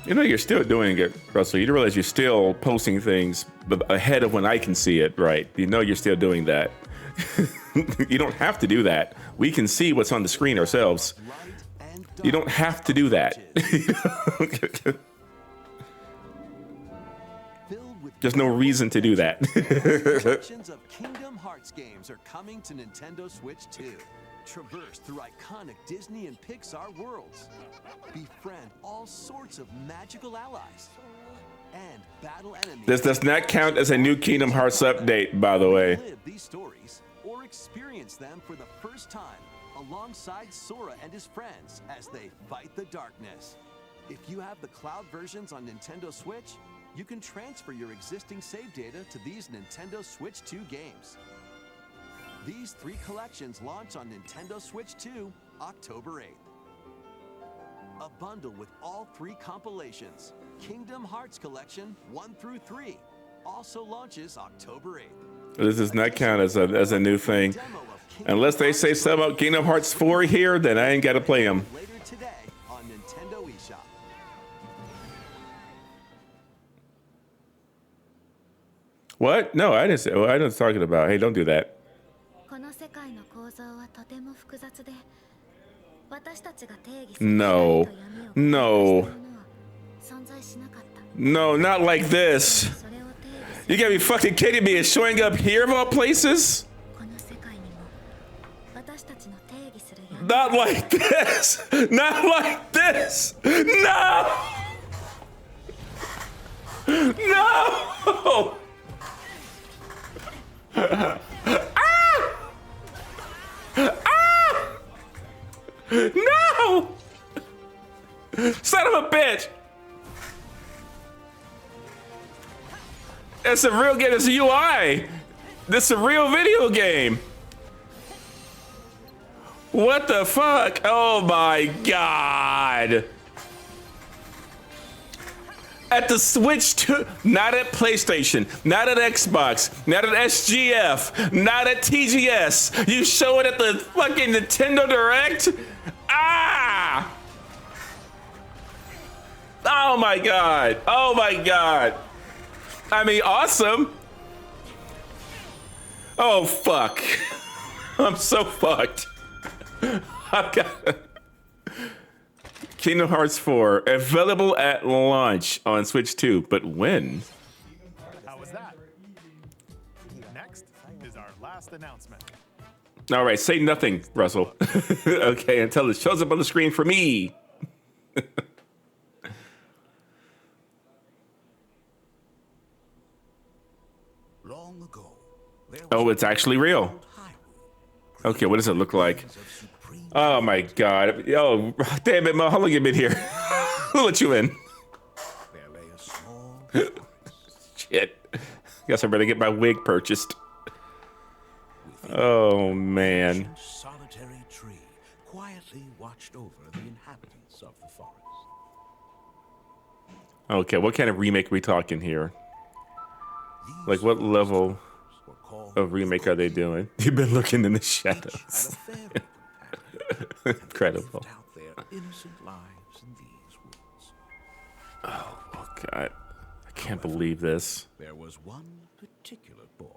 You know, you're still doing it, Russell. You realize you're still posting things ahead of when I can see it, right? You know you're still doing that. You don't have to do that. We can see what's on the screen ourselves. You don't have to do that. There's no reason to do that. Collections of Kingdom Hearts games are coming to Nintendo Switch 2. Traverse through iconic Disney and Pixar worlds. Befriend all sorts of magical allies. And battle enemies. This does not count as a new Kingdom Hearts update, by the way. Live these stories or experience them for the first time alongside Sora and his friends as they fight the darkness. If you have the cloud versions on Nintendo Switch, you can transfer your existing save data to these Nintendo Switch 2 games. These 3 collections launch on Nintendo Switch 2 October 8th. A bundle with all 3 compilations, Kingdom Hearts Collection 1 through 3, also launches October 8th. This does not count as a new thing. Unless they say something about Kingdom Hearts 4 here, then I ain't got to play them. Later today on Nintendo eShop. What? No, I didn't say. Well, I was talking about. Hey, don't do that. No. No. No, not like this. You gotta be fucking kidding me. It's showing up here of all places? Not like this. Not like this. No. No. Ah! Ah! No! Son of a bitch! It's a real game. It's a UI. This is a real video game. What the fuck? Oh my god. At the Switch 2, not at PlayStation, not at Xbox, not at SGF, not at TGS. You show it at the fucking Nintendo Direct? Ah! Oh my god. Oh my god. I mean, awesome. Oh fuck. I'm so fucked. I've got Kingdom Hearts 4 available at launch on Switch 2, but when? How was that? Next is our last announcement. All right, say nothing, Russell. Okay, until it shows up on the screen for me. Oh, it's actually real. Okay, what does it look like? Oh my god. Oh, damn it, Mo. How long you been here? Who let you in? Shit. Guess I better get my wig purchased. Oh man. Solitary tree quietly watched over the inhabitants of the forest. Okay, what kind of remake are we talking here? Like, what level of remake are they doing? You've been looking in the shadows. Incredible. Oh, God. I can't believe this. There was one particular boy.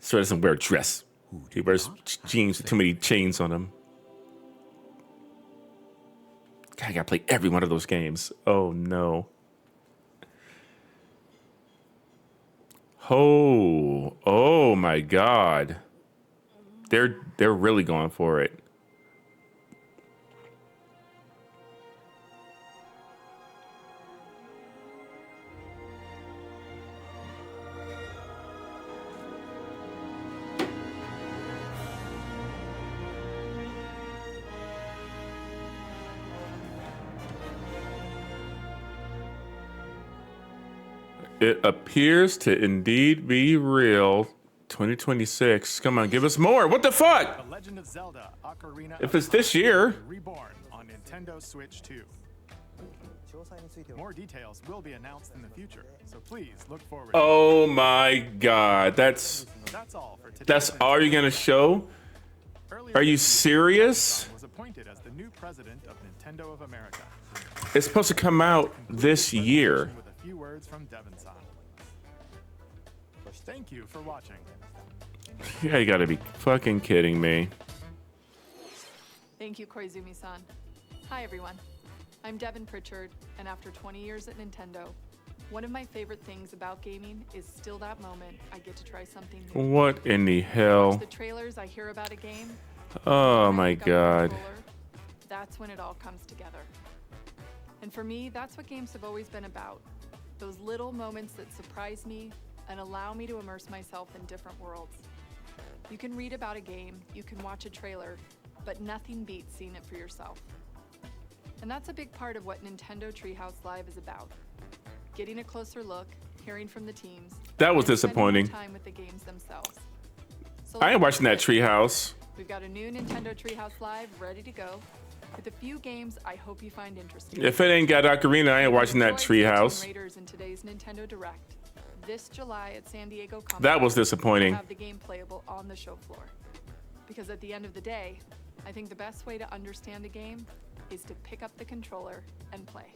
So doesn't wear a dress. He wears jeans with too many chains on him. God, I gotta play every one of those games. Oh no. Oh my God. They're really going for it. It appears to indeed be real. 2026. Come on, give us more. What the fuck? The Legend of Zelda: Ocarina If of it's this Time year. Reborn on Nintendo Switch 2. More details will be announced in the future, so please look forward. Oh my God. That's all for today. That's all you're gonna show? Are you serious? Was appointed as the new president of Nintendo of America. It's supposed to come out this year. With a few words from Devon-san. Thank you for watching. Yeah, you gotta be fucking kidding me. Thank you, Koizumi-san. Hi, everyone. I'm Devin Pritchard, and after 20 years at Nintendo, one of my favorite things about gaming is still that moment I get to try something new. What in the Watch hell? the trailers I hear about a game. Oh when I my pick up the God. controller, that's when it all comes together. And for me, that's what games have always been about. Those little moments that surprise me and allow me to immerse myself in different worlds. You can read about a game, you can watch a trailer, but nothing beats seeing it for yourself. And that's a big part of what Nintendo Treehouse Live is about. Getting a closer look, hearing from the teams. That was and spending more disappointing. time with the games themselves. So I ain't let's watching that get it. Treehouse. We've got a new Nintendo Treehouse Live ready to go, with a few games I hope you find interesting. If it ain't got Ocarina, I ain't watching that Enjoy Treehouse. Raiders in today's Nintendo Direct. This July at San Diego Comic-Con, That was disappointing. we'll have the game playable on the show floor. Because at the end of the day, I think the best way to understand a game is to pick up the controller and play.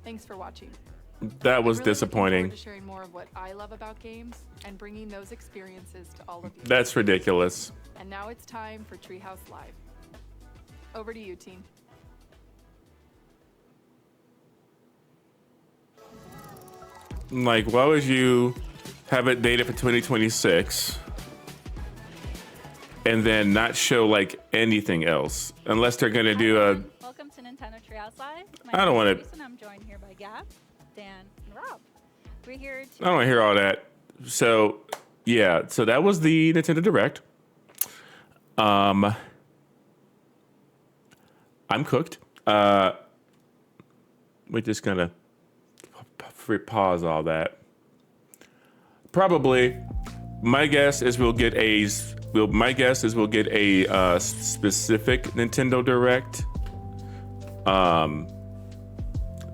Thanks for watching. That was I'm really disappointing. looking forward to sharing more of what I love about games and bringing those experiences to all of you. That's ridiculous. And now it's time for Treehouse Live. Over to you, team. Like, why would you have it dated for 2026 and then not show like anything else? Unless they're gonna do a. Welcome to Nintendo Treehouse Live. I don't want to. to. I'm joined here by Gab, Dan, and Rob. We're here to. I don't want to hear all that. So, yeah. So that was the Nintendo Direct. I'm cooked. We're just gonna pause all that. Probably, my guess is we'll get a specific Nintendo Direct,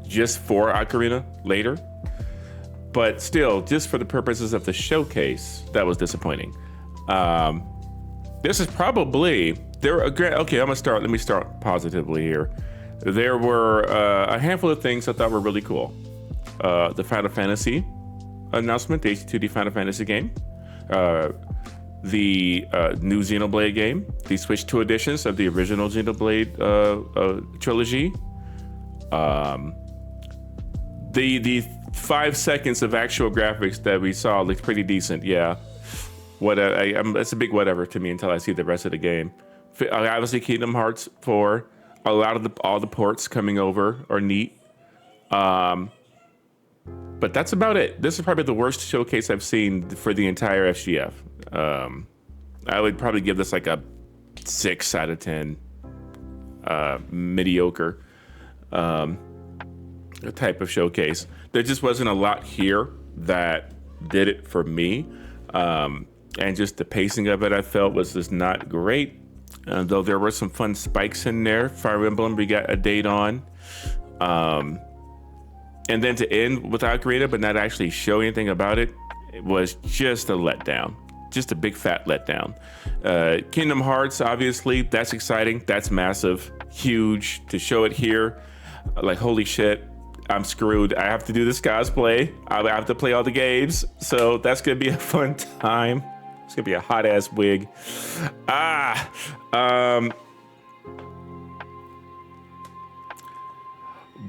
just for Ocarina later. But still, just for the purposes of the showcase, that was disappointing. This is probably okay. Let me start positively here. There were a handful of things I thought were really cool. The Final Fantasy announcement, the HD2D Final Fantasy game, the new Xenoblade game, the Switch 2 editions of the original Xenoblade trilogy, the 5 seconds of actual graphics that we saw looked pretty decent. Yeah, it's a big whatever to me until I see the rest of the game. Obviously, Kingdom Hearts 4. All the ports coming over are neat. But that's about it. This is probably the worst showcase I've seen for the entire FGF. I would probably give this like a 6 out of 10. Mediocre type of showcase. There just wasn't a lot here that did it for me. And just the pacing of it, I felt was just not great. Though there were some fun spikes in there. Fire Emblem, we got a date on. And then to end with Ocarina, but not actually show anything about it, it was just a letdown. Just a big fat letdown. Kingdom Hearts, obviously, that's exciting. That's massive, huge. To show it here, like, holy shit, I'm screwed. I have to do this cosplay. I have to play all the games. So that's gonna be a fun time. It's gonna be a hot ass wig.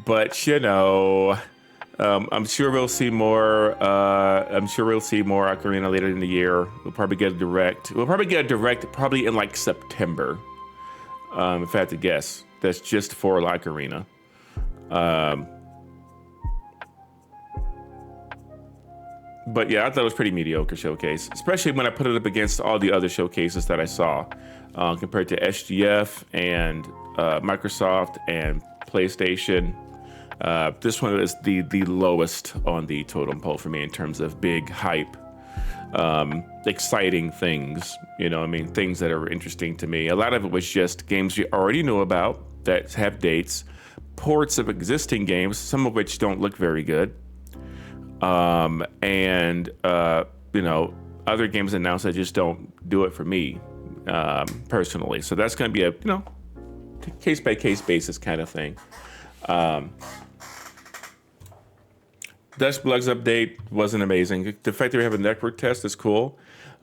But you know, I'm sure we'll see more. I'm sure we'll see more Ocarina later in the year. We'll probably get a direct. We'll probably get a direct probably in like September. If I had to guess, that's just for Ocarina. But yeah, I thought it was pretty mediocre showcase, especially when I put it up against all the other showcases that I saw, compared to SGF and Microsoft and PlayStation. This one is the lowest on the totem pole for me in terms of big hype, exciting things, you know, I mean, things that are interesting to me. A lot of it was just games we already knew about that have dates, ports of existing games, some of which don't look very good. And you know, other games announced that just don't do it for me, personally. So that's going to be a, you know, case by case basis kind of thing. Dust Bugs update wasn't amazing. The fact that we have a network test is cool.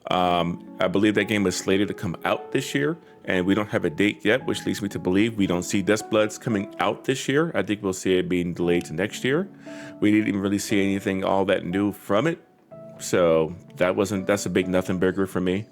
I believe that game is slated to come out this year, and we don't have a date yet, which leads me to believe we don't see Dust Bloods coming out this year. I think we'll see it being delayed to next year. We didn't even really see anything all that new from it, so that's a big nothing burger for me.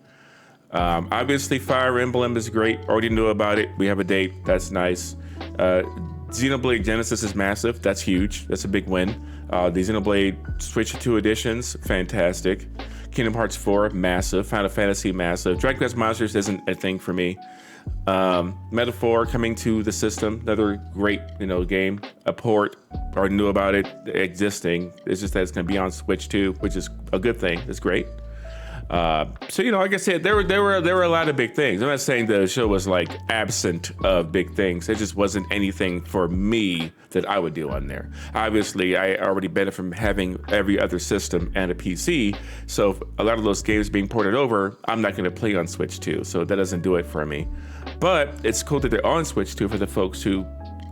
Obviously, Fire Emblem is great. Already knew about it. We have a date. That's nice. Xenoblade Genesis is massive. That's huge. That's a big win. The Xenoblade Switch 2 editions, fantastic. Kingdom Hearts 4, massive. Final Fantasy, massive. Dragon Quest Monsters isn't a thing for me. Metaphor coming to the system, another great, you know, game. A port, already knew about it existing. It's just that it's going to be on Switch 2, which is a good thing. It's great. So, you know, like I said, there were a lot of big things. I'm not saying the show was like absent of big things. It just wasn't anything for me that I would do on there. Obviously, I already benefit from having every other system and a PC. So a lot of those games being ported over, I'm not going to play on Switch 2. So that doesn't do it for me. But it's cool that they're on Switch 2 for the folks who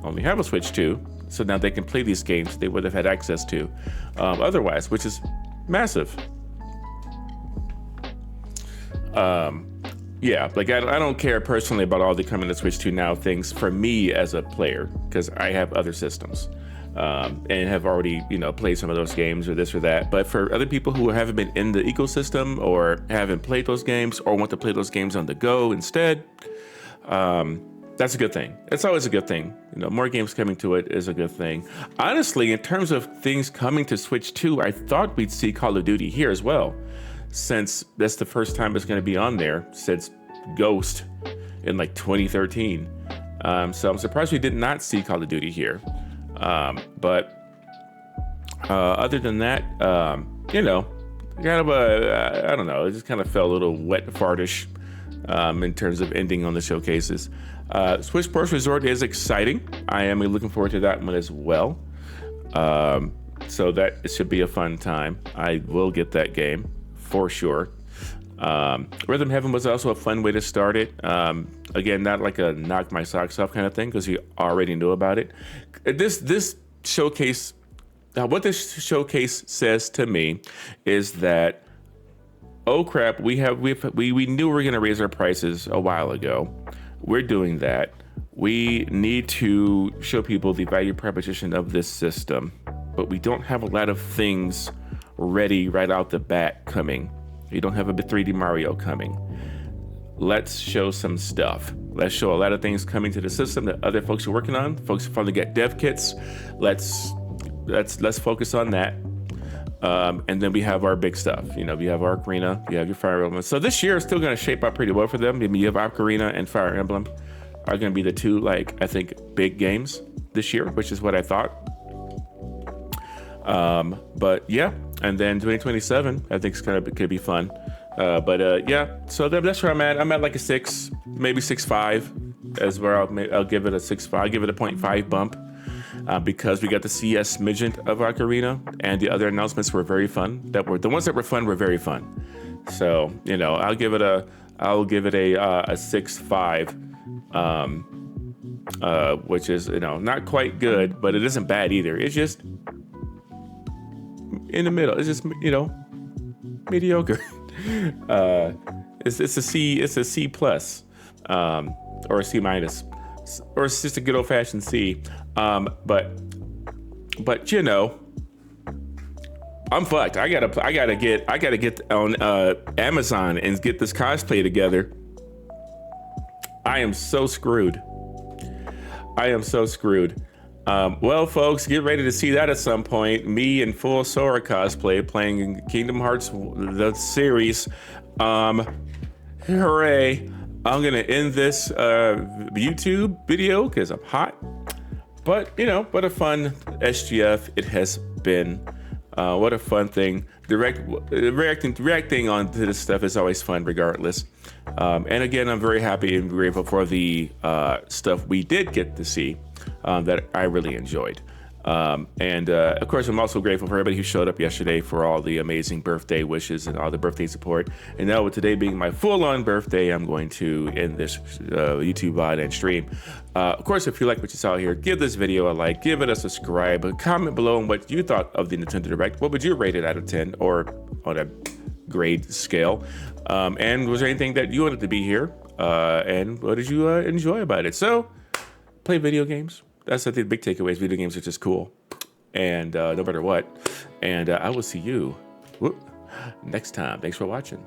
only have a Switch 2. So now they can play these games they would have had access to otherwise, which is massive. Yeah, like I don't care personally about all the coming to Switch 2 now things for me as a player, because I have other systems and have already, you know, played some of those games or this or that. But for other people who haven't been in the ecosystem or haven't played those games or want to play those games on the go instead, that's a good thing. It's always a good thing. You know, more games coming to it is a good thing. Honestly, in terms of things coming to Switch 2, I thought we'd see Call of Duty here as well, since that's the first time it's going to be on there since Ghost in like 2013. So I'm surprised we did not see Call of Duty here. But other than that, you know, kind of I don't know, it just kind of felt a little wet fartish in terms of ending on the showcases. Switch Sports Resort is exciting. I am looking forward to that one as well. So that it should be a fun time. I will get that game for sure. Rhythm Heaven was also a fun way to start it. Again, not like a knock my socks off kind of thing, because you already knew about it. This showcase, what this showcase says to me is that, oh crap, we knew we were going to raise our prices a while ago. We're doing that. We need to show people the value proposition of this system, but we don't have a lot of things ready right out the bat coming. You don't have a 3D Mario coming. Let's show some stuff. Let's show a lot of things coming to the system that other folks are working on. Folks finally get dev kits. Let's let's focus on that. And then we have our big stuff. You know, we have Ocarina, you have your Fire Emblem. So this year is still going to shape up pretty well for them. I mean, you have Ocarina and Fire Emblem are going to be the two, like, I think, big games this year, which is what I thought. But yeah, and then 2027, I think could be fun. Yeah, so that's where I'm at. I'm at like a 6, maybe 6.5 as where I'll give it a 6.5. I'll give it a 0.5 bump. Because we got to see a smidgen of Ocarina, and the other announcements were very fun. The ones that were fun were very fun. So, you know, I'll give it a 6.5, which is, you know, not quite good, but it isn't bad either. It's just in the middle. It's just, you know, mediocre. It's a C plus, or a C minus, or it's just a good old fashioned C. But you know, I'm fucked. I gotta get on Amazon and get this cosplay together. I am so screwed. Well, folks, get ready to see that at some point. Me in full Sora cosplay playing Kingdom Hearts the series. Hooray! I'm gonna end this YouTube video because I'm hot. But, you know, what a fun SGF it has been. What a fun thing. Reacting onto this stuff is always fun regardless. And again, I'm very happy and grateful for the stuff we did get to see that I really enjoyed. Of course, I'm also grateful for everybody who showed up yesterday for all the amazing birthday wishes and all the birthday support. And now with today being my full-on birthday, I'm going to end this YouTube VOD and stream. Of course, if you like what you saw here, give this video a like, give it a subscribe, comment below on what you thought of the Nintendo Direct. What would you rate it out of 10 or on a grade scale? And was there anything that you wanted to be here? And what did you enjoy about it? So, play video games. That's, I think, the big takeaways. Video games are just cool. And no matter what. And I will see you next time. Thanks for watching.